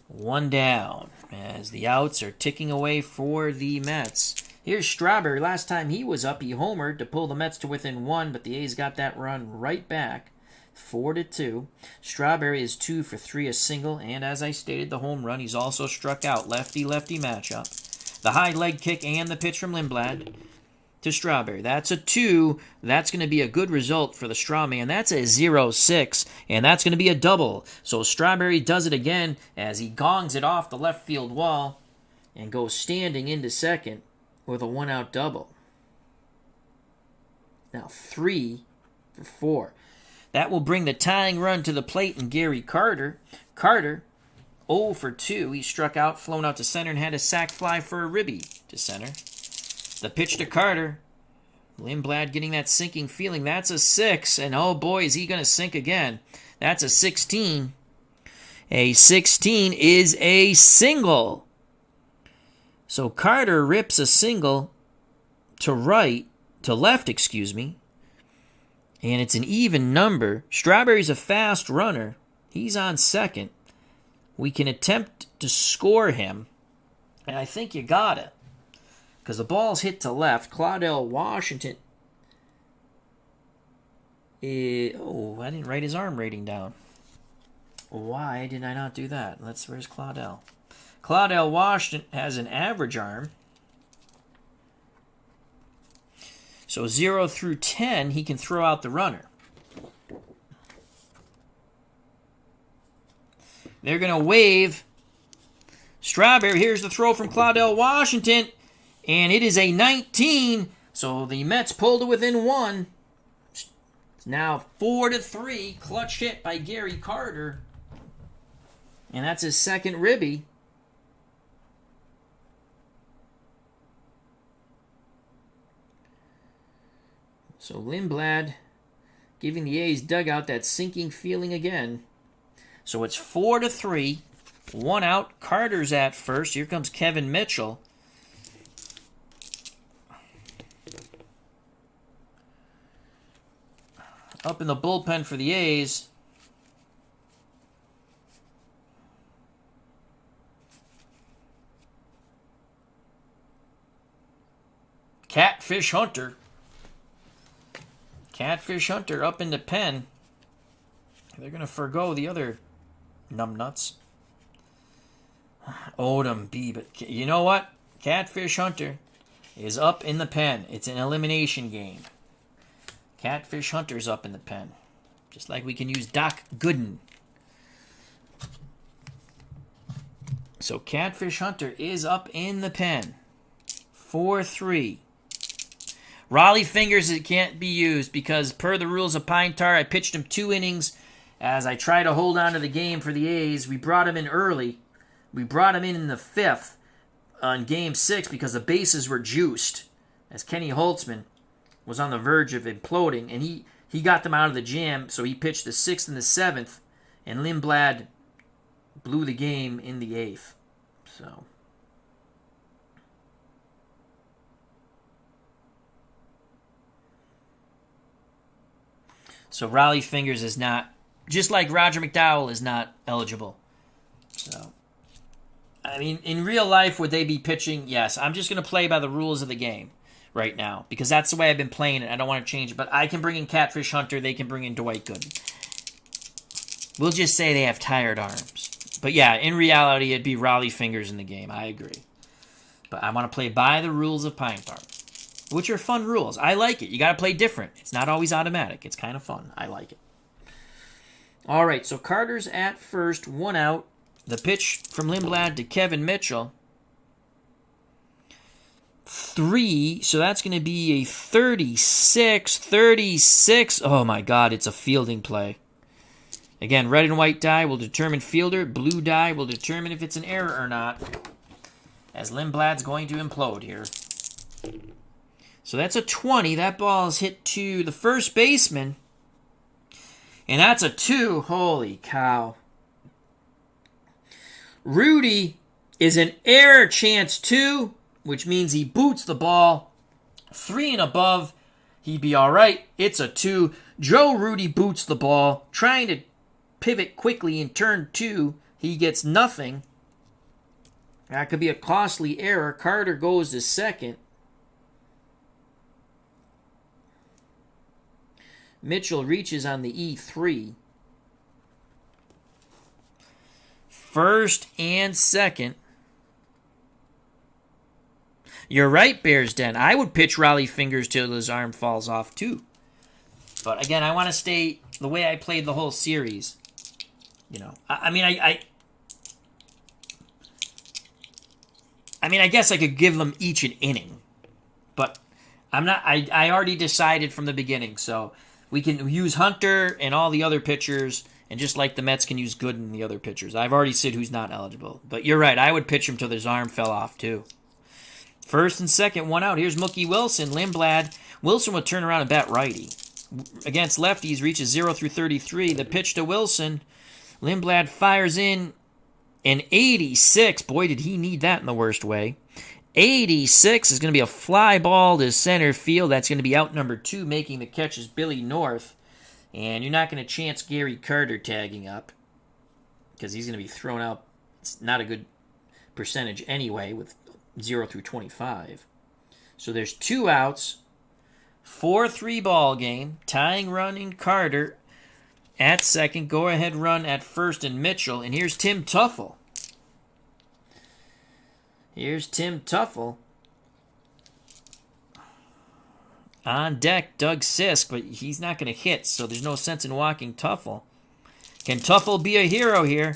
A: 1 down as the outs are ticking away for the Mets. Here's Strawberry. Last time he was up, he homered to pull the Mets to within 1, but the A's got that run right back. 4-2. Strawberry is 2 for 3, a single, and as I stated, the home run. He's also struck out. Lefty-lefty matchup. The high leg kick and the pitch from Lindblad to Strawberry. That's a 2. That's going to be a good result for the Straw Man. That's a 0-6, and that's going to be a double. So Strawberry does it again as he gongs it off the left field wall and goes standing into second with a 1-out double. Now 3 for 4. That will bring the tying run to the plate and Gary Carter. Carter, 0 for 2. He struck out, flown out to center, and had a sac fly for a ribby to center. The pitch to Carter. Lindblad getting that sinking feeling. That's a 6, and oh boy, is he going to sink again. That's a 16. A 16 is a single. So Carter rips a single to left, and it's an even number. Strawberry's a fast runner. He's on second. We can attempt to score him, and I think you got it. Because the ball's hit to left. Claudel Washington. I didn't write his arm rating down. Why did I not do that? Where's Claudel? Claudel Washington has an average arm. So 0 through 10, he can throw out the runner. They're going to wave. Strawberry, here's the throw from Claudel Washington. And it is a 19. So the Mets pulled it within 1. It's now 4-3. Clutch hit by Gary Carter. And that's his second ribby. So Lindblad giving the A's dugout that sinking feeling again. So it's 4-3. 1 out. Carter's at first. Here comes Kevin Mitchell. Up in the bullpen for the A's. Catfish Hunter. Catfish Hunter up in the pen. They're going to forgo the other numbnuts. Odom B. But you know what? Catfish Hunter is up in the pen. It's an elimination game. Catfish Hunter's up in the pen. Just like we can use Doc Gooden. So Catfish Hunter is up in the pen. 4-3. Raleigh fingers, it can't be used because per the rules of Pine Tar, I pitched him 2 innings as I try to hold on to the game for the A's. We brought him in early. We brought him in the 5th on Game 6 because the bases were juiced as Kenny Holtzman was on the verge of imploding, and he got them out of the jam, so he pitched the 6th and the 7th, and Lindblad blew the game in the 8th. So Raleigh Fingers is not, just like Roger McDowell is not eligible. So, I mean, in real life, would they be pitching? Yes. I'm just going to play by the rules of the game. right now because that's the way I've been playing it. I don't want to change it, but I can bring in Catfish Hunter. They can bring in Dwight Gooden. We'll just say they have tired arms. But yeah, in reality, it'd be Raleigh Fingers in the game. I agree. But I want to play by the rules of Pine Tar, which are fun rules. I like it. You got to play different. It's not always automatic. It's kind of fun. I like it. All right, so Carter's at first, 1 out. The pitch from Lindblad to Kevin Mitchell. 3, so that's going to be a 36. Oh my God, it's a fielding play. Again, red and white die will determine fielder. Blue die will determine if it's an error or not. As Lindblad's going to implode here. So that's a 20. That ball is hit to the first baseman. And that's a 2. Holy cow. Rudy is an error chance 2, which means he boots the ball. 3 and above, he'd be all right. It's a 2. Joe Rudy boots the ball, trying to pivot quickly in turn 2. He gets nothing. That could be a costly error. Carter goes to second. Mitchell reaches on the E3. First and second. You're right, Bears Den. I would pitch Raleigh Fingers till his arm falls off too. But again, I want to stay the way I played the whole series. You know, I guess I could give them each an inning, but I'm not. I already decided from the beginning, so we can use Hunter and all the other pitchers, and just like the Mets can use Gooden and the other pitchers. I've already said who's not eligible, but you're right. I would pitch him till his arm fell off too. First and second, 1 out. Here's Mookie Wilson. Lindblad. Wilson would turn around and bat righty. Against lefties, reaches 0 through 33. The pitch to Wilson. Lindblad fires in an 86. Boy, did he need that in the worst way. 86 is going to be a fly ball to center field. That's going to be out number 2. Making the catch is Billy North. And you're not going to chance Gary Carter tagging up because he's going to be thrown out. It's not a good percentage anyway with 0 through 25. So there's 2 outs. 4-3 ball game. Tying run in Carter at second. Go ahead run at first in Mitchell. And here's Tim Tuffle. On deck, Doug Sisk, but he's not going to hit, so there's no sense in walking Tuffle. Can Tuffle be a hero here?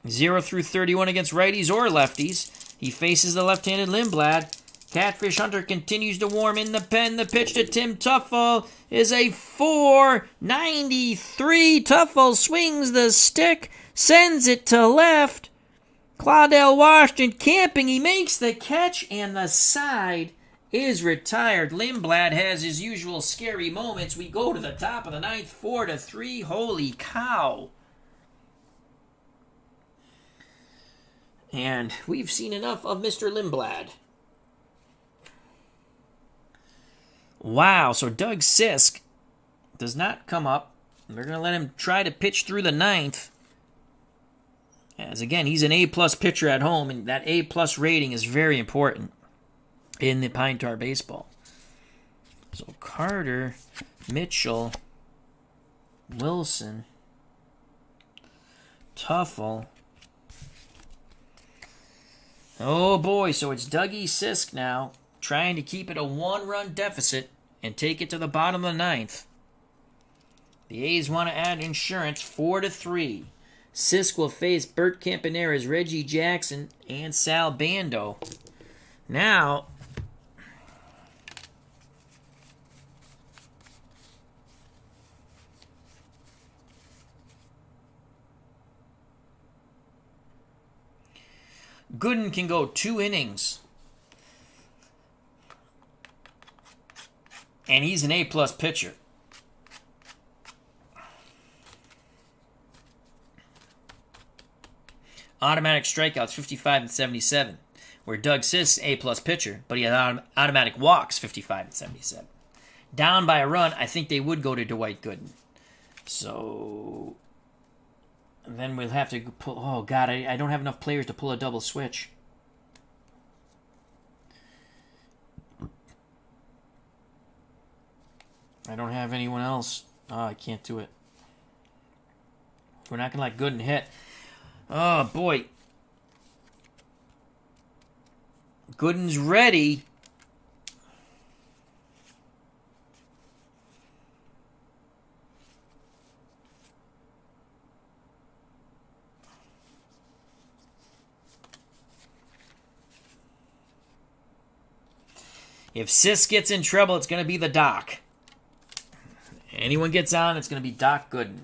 A: 0 through 31 against righties or lefties. He faces the left-handed Lindblad. Catfish Hunter continues to warm in the pen. The pitch to Tim Tuffle is a 4.93. Tuffle swings the stick, sends it to left. Claudel Washington camping. He makes the catch, and the side is retired. Lindblad has his usual scary moments. We go to the top of the 9th, 4-3. Holy cow. And we've seen enough of Mr. Lindblad. Wow, so Doug Sisk does not come up. They're going to let him try to pitch through the 9th. As again, he's an A-plus pitcher at home, and that A-plus rating is very important in the Pine Tar baseball. So Carter, Mitchell, Wilson, Tuffle. Oh boy, so it's Dougie Sisk now, trying to keep it a 1-run deficit and take it to the bottom of the 9th. The A's want to add insurance, 4-3. Sisk will face Bert Campaneris, Reggie Jackson, and Sal Bando. Now, Gooden can go 2 innings. And he's an A-plus pitcher. Automatic strikeouts, 55 and 77. Where Doug Sisk, A-plus pitcher, but he had automatic walks, 55 and 77. Down by a run, I think they would go to Dwight Gooden. So then we'll have to pull. Oh, God, I don't have enough players to pull a double switch. I don't have anyone else. Oh, I can't do it. We're not going to let Gooden hit. Oh, boy. Gooden's ready. If Sis gets in trouble, it's going to be the Doc. Anyone gets on, it's going to be Doc Gooden.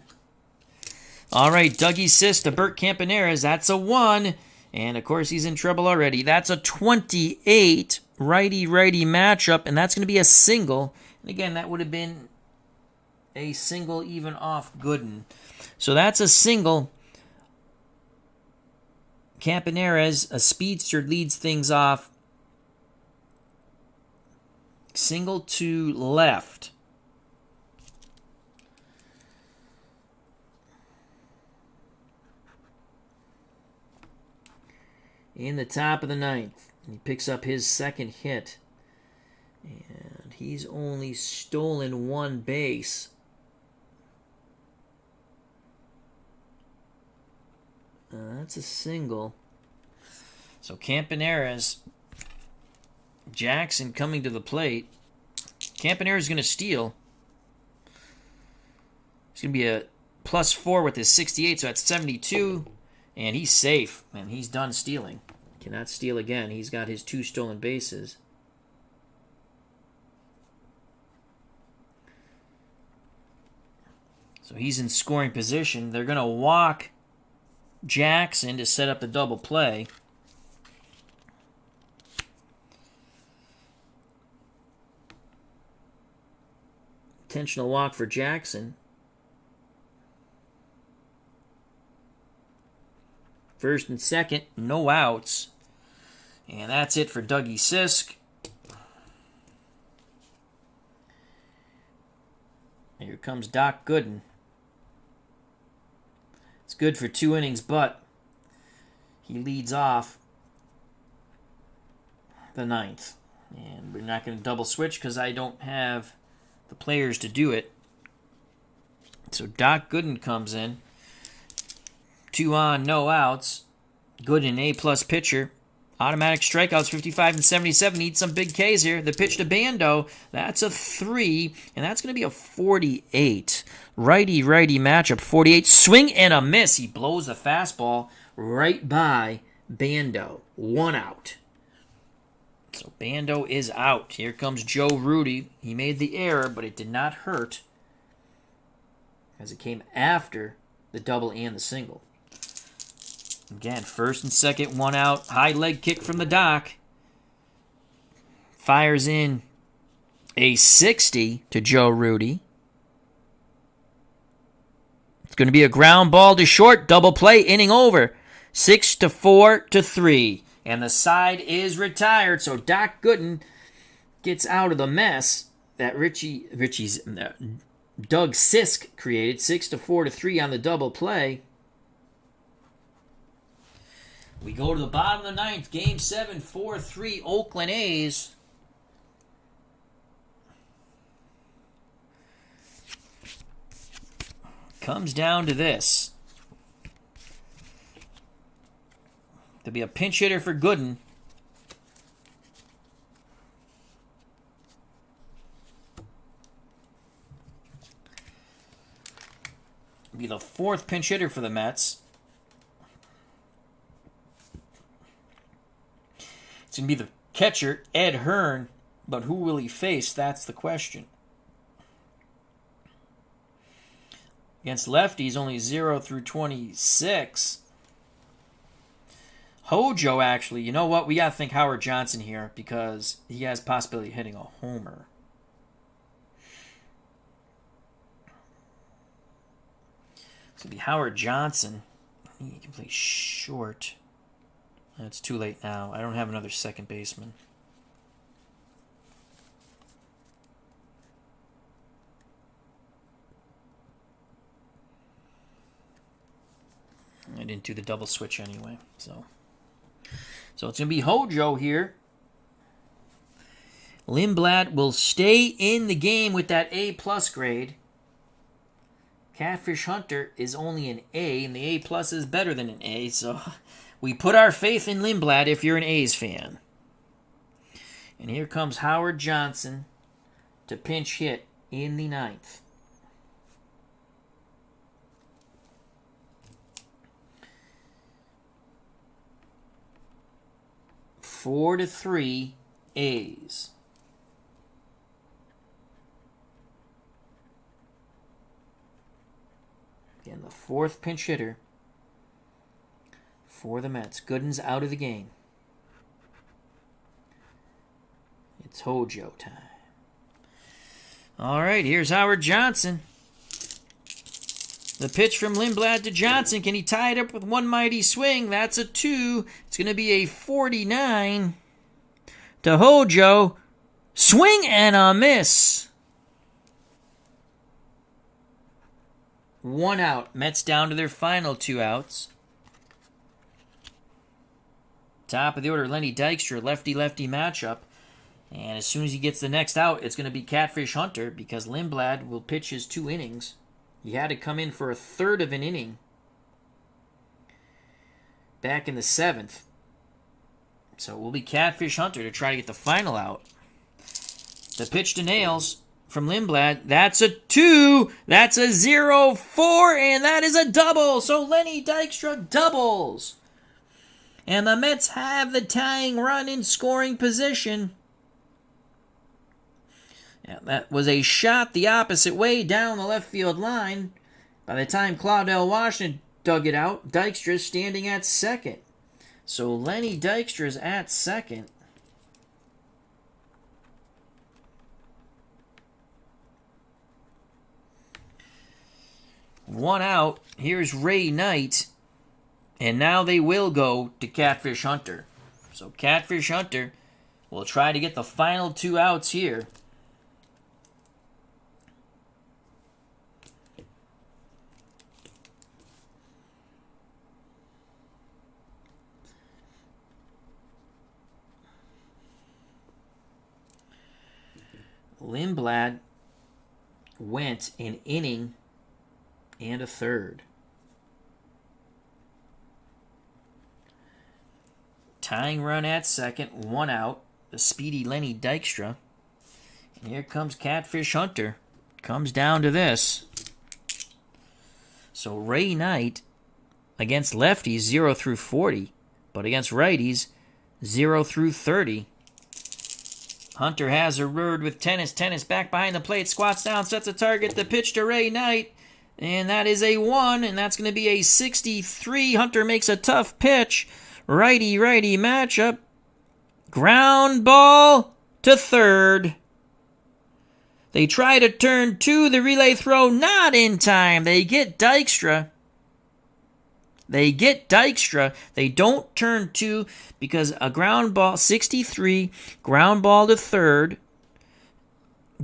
A: All right, Dougie Sis to Bert Campaneris. That's a 1. And, of course, he's in trouble already. That's a 28 righty-righty matchup, and that's going to be a single. And, again, that would have been a single even off Gooden. So that's a single. Campaneris, a speedster, leads things off. Single to left. In the top of the 9th. He picks up his second hit. And he's only stolen 1 base. That's a single. So Campaneris, Jackson coming to the plate. Campaneris is going to steal. It's going to be a +4 with his 68, so that's 72. And he's safe, and he's done stealing. Cannot steal again. He's got his 2 stolen bases. So he's in scoring position. They're going to walk Jackson to set up the double play. Intentional walk for Jackson. First and second, no outs. And that's it for Dougie Sisk. Here comes Doc Gooden. It's good for 2 innings, but he leads off the 9th. And we're not going to double switch because I don't have the players to do it. So Doc Gooden comes in. 2 on, no outs. Gooden, A+ pitcher. Automatic strikeouts, 55 and 77. Need some big Ks here. The pitch to Bando. That's a 3, and that's going to be a 48. Righty-righty matchup, 48. Swing and a miss. He blows the fastball right by Bando. 1 out. So Bando is out. Here comes Joe Rudy. He made the error, but it did not hurt as it came after the double and the single. Again, first and second, 1 out. High leg kick from the Doc. Fires in a 60 to Joe Rudy. It's going to be a ground ball to short. Double play, inning over. 6-4 to 3. And the side is retired. So Doc Gooden gets out of the mess that Doug Sisk created. 6-4 to 3 on the double play. We go to the bottom of the 9th. Game 7, 4-3, Oakland A's. Comes down to this. There'll be a pinch hitter for Gooden. It'll be the 4th pinch hitter for the Mets. It's going to be the catcher, Ed Hearn, but who will he face? That's the question. Against lefties, only 0 through 26. Hojo, actually, you know what? We got to think Howard Johnson here because he has possibility of hitting a homer. It's going to be Howard Johnson. He can play short. It's too late now. I don't have another second baseman. I didn't do the double switch anyway. So it's going to be Hojo here. Lindblad will stay in the game with that A+ grade. Catfish Hunter is only an A, and the A+ is better than an A, so we put our faith in Lindblad if you're an A's fan. And here comes Howard Johnson to pinch hit in the 9th. Four to 3 A's. Again, the 4th pinch hitter for the Mets. Gooden's out of the game. It's Hojo time. All right, here's Howard Johnson. The pitch from Lindblad to Johnson. Can he tie it up with one mighty swing? That's a 2. It's going to be a 49 to Hojo. Swing and a miss. 1 out. Mets down to their final 2 outs. Top of the order, Lenny Dykstra, lefty-lefty matchup. And as soon as he gets the next out, it's going to be Catfish Hunter because Lindblad will pitch his 2 innings. He had to come in for a third of an inning back in the 7th. So it will be Catfish Hunter to try to get the final out. The pitch to nails from Lindblad. That's a 2. That's a 0-4, and that is a double. So Lenny Dykstra doubles. And the Mets have the tying run in scoring position. Yeah, that was a shot the opposite way down the left field line. By the time Claudell Washington dug it out, Dykstra's standing at second. So Lenny Dykstra's at second. One out. Here's Ray Knight. And now they will go to Catfish Hunter. So Catfish Hunter will try to get the final 2 outs here. Lindblad went an inning and a third. Tying run at second, 1 out. The speedy Lenny Dykstra. And here comes Catfish Hunter. Comes down to this. So Ray Knight against lefties 0 through 40, but against righties 0 through 30. Hunter has a word with Tennis. Tennis back behind the plate, squats down, sets a target. The pitch to Ray Knight, and that is a 1, and that's going to be a 63. Hunter makes a tough pitch. Righty-righty matchup. Ground ball to third. They try to turn 2. The relay throw not in time. They get Dykstra. They don't turn 2 because a ground ball, 63, ground ball to third.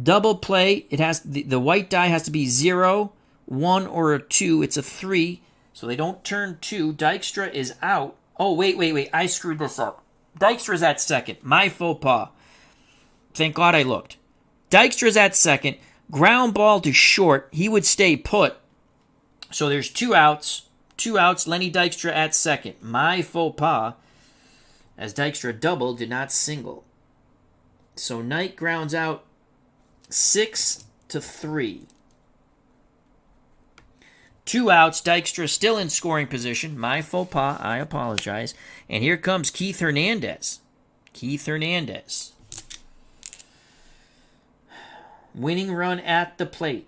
A: Double play. It has the white die has to be 0, 1, or a 2. It's a 3. So they don't turn 2. Dykstra is out. Oh, wait. I screwed this up. Dykstra's at second. My faux pas. Thank God I looked. Dykstra's at second. Ground ball to short. He would stay put. So there's 2 outs. 2 outs. Lenny Dykstra at second. My faux pas. As Dykstra doubled, did not single. So Knight grounds out 6-3. 2 outs. Dykstra still in scoring position. My faux pas. I apologize. And here comes Keith Hernandez. Winning run at the plate.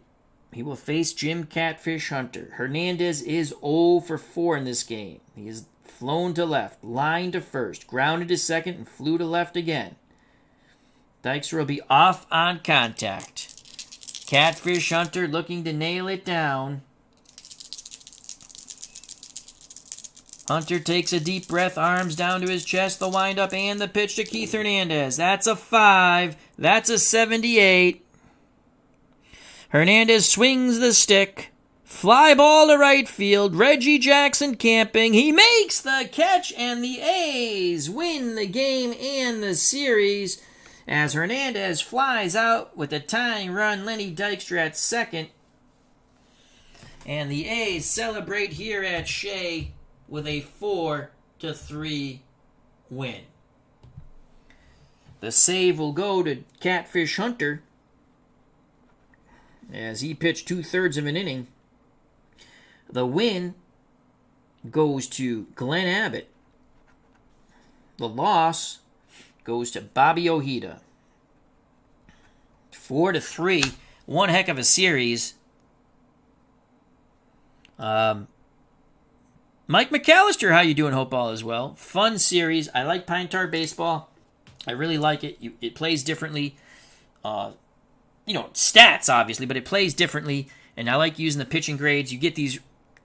A: He will face Jim Catfish Hunter. Hernandez is 0 for 4 in this game. He is flown to left, line to first, grounded to second, and flew to left again. Dykstra will be off on contact. Catfish Hunter looking to nail it down. Hunter takes a deep breath, arms down to his chest, the windup, and the pitch to Keith Hernandez. That's a 5. That's a 78. Hernandez swings the stick. Fly ball to right field. Reggie Jackson camping. He makes the catch, and the A's win the game and the series. as Hernandez flies out with a tying run. Lenny Dykstra at second. And the A's celebrate here at Shea with a 4-3 win. The save will go to Catfish Hunter as he pitched 2/3 of an inning. The win goes to Glenn Abbott. The loss goes to Bobby Ojeda. 4-3. One heck of a series. Mike McAllister, how you doing? Hope all is well. Fun series. I like Pine Tar Baseball. I really like it. It plays differently. Stats, obviously, but it plays differently. And I like using the pitching grades. You get these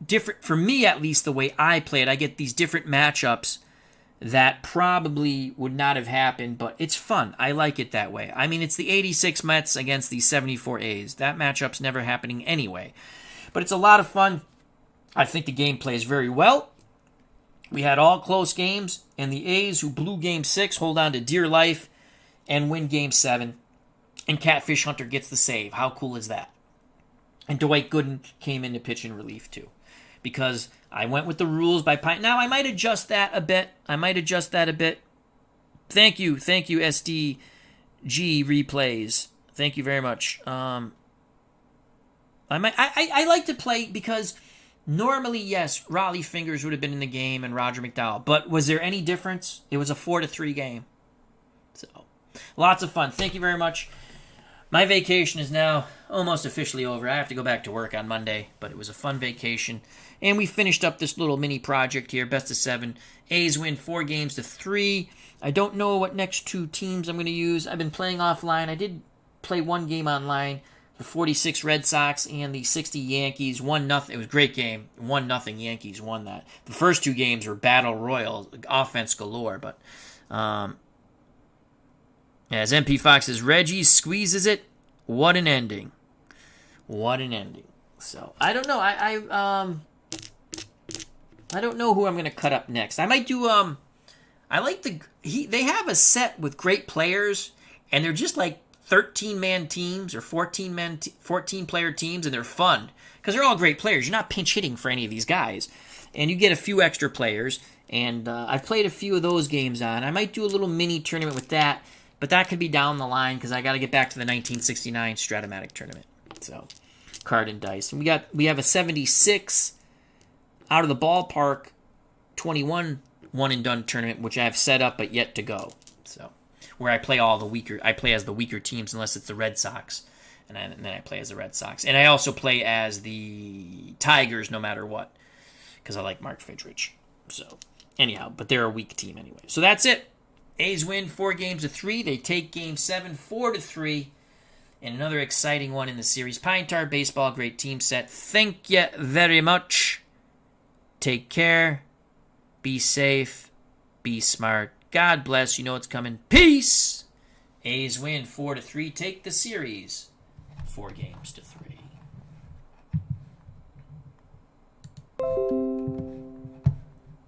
A: different, for me at least, the way I play it, I get these different matchups that probably would not have happened, but it's fun. I like it that way. I mean, it's the 86 Mets against the 74 A's. That matchup's never happening anyway. But it's a lot of fun. I think the game plays very well. We had all close games, and the A's, who blew Game 6, hold on to dear life and win Game 7. And Catfish Hunter gets the save. How cool is that? And Dwight Gooden came in to pitch in relief, too. Because I went with the rules by Pine. Now, I might adjust that a bit. Thank you, SDG Replays. Thank you very much. I like to play because normally, yes, Raleigh Fingers would have been in the game and Roger McDowell. But was there any difference? It was a 4-3 game. So, lots of fun. Thank you very much. My vacation is now almost officially over. I have to go back to work on Monday, but it was a fun vacation. And we finished up this little mini project here, best of 7. A's win 4-3. I don't know what next 2 teams I'm going to use. I've been playing offline. I did play one game online. The 46 Red Sox and the 60 Yankees. 1-0. It was a great game. 1-0 Yankees won that. The first 2 games were battle royal, offense galore. But as MP Fox says, Reggie squeezes it. What an ending. So, I don't know. I don't know who I'm going to cut up next. I might do, I like they have a set with great players, and they're just like 13-man teams or 14-player teams, and they're fun because they're all great players. You're not pinch hitting for any of these guys, and you get a few extra players, and I've played a few of those games on. I might do a little mini tournament with that, but that could be down the line because I got to get back to the 1969 Stratomatic tournament. So, card and dice. And we have a 76 out of the ballpark 21 one-and-done tournament, which I have set up but yet to go. So, where I play as the weaker teams unless it's the Red Sox, and then I play as the Red Sox. And I also play as the Tigers no matter what, because I like Mark Fidrich. So, anyhow, but they're a weak team anyway. So that's it. A's win 4-3. They take Game 7 4-3. And another exciting one in the series. Pine Tar Baseball, great team set. Thank you very much. Take care. Be safe. Be smart. God bless. You know what's coming. Peace. A's win 4-3. Take the series 4-3.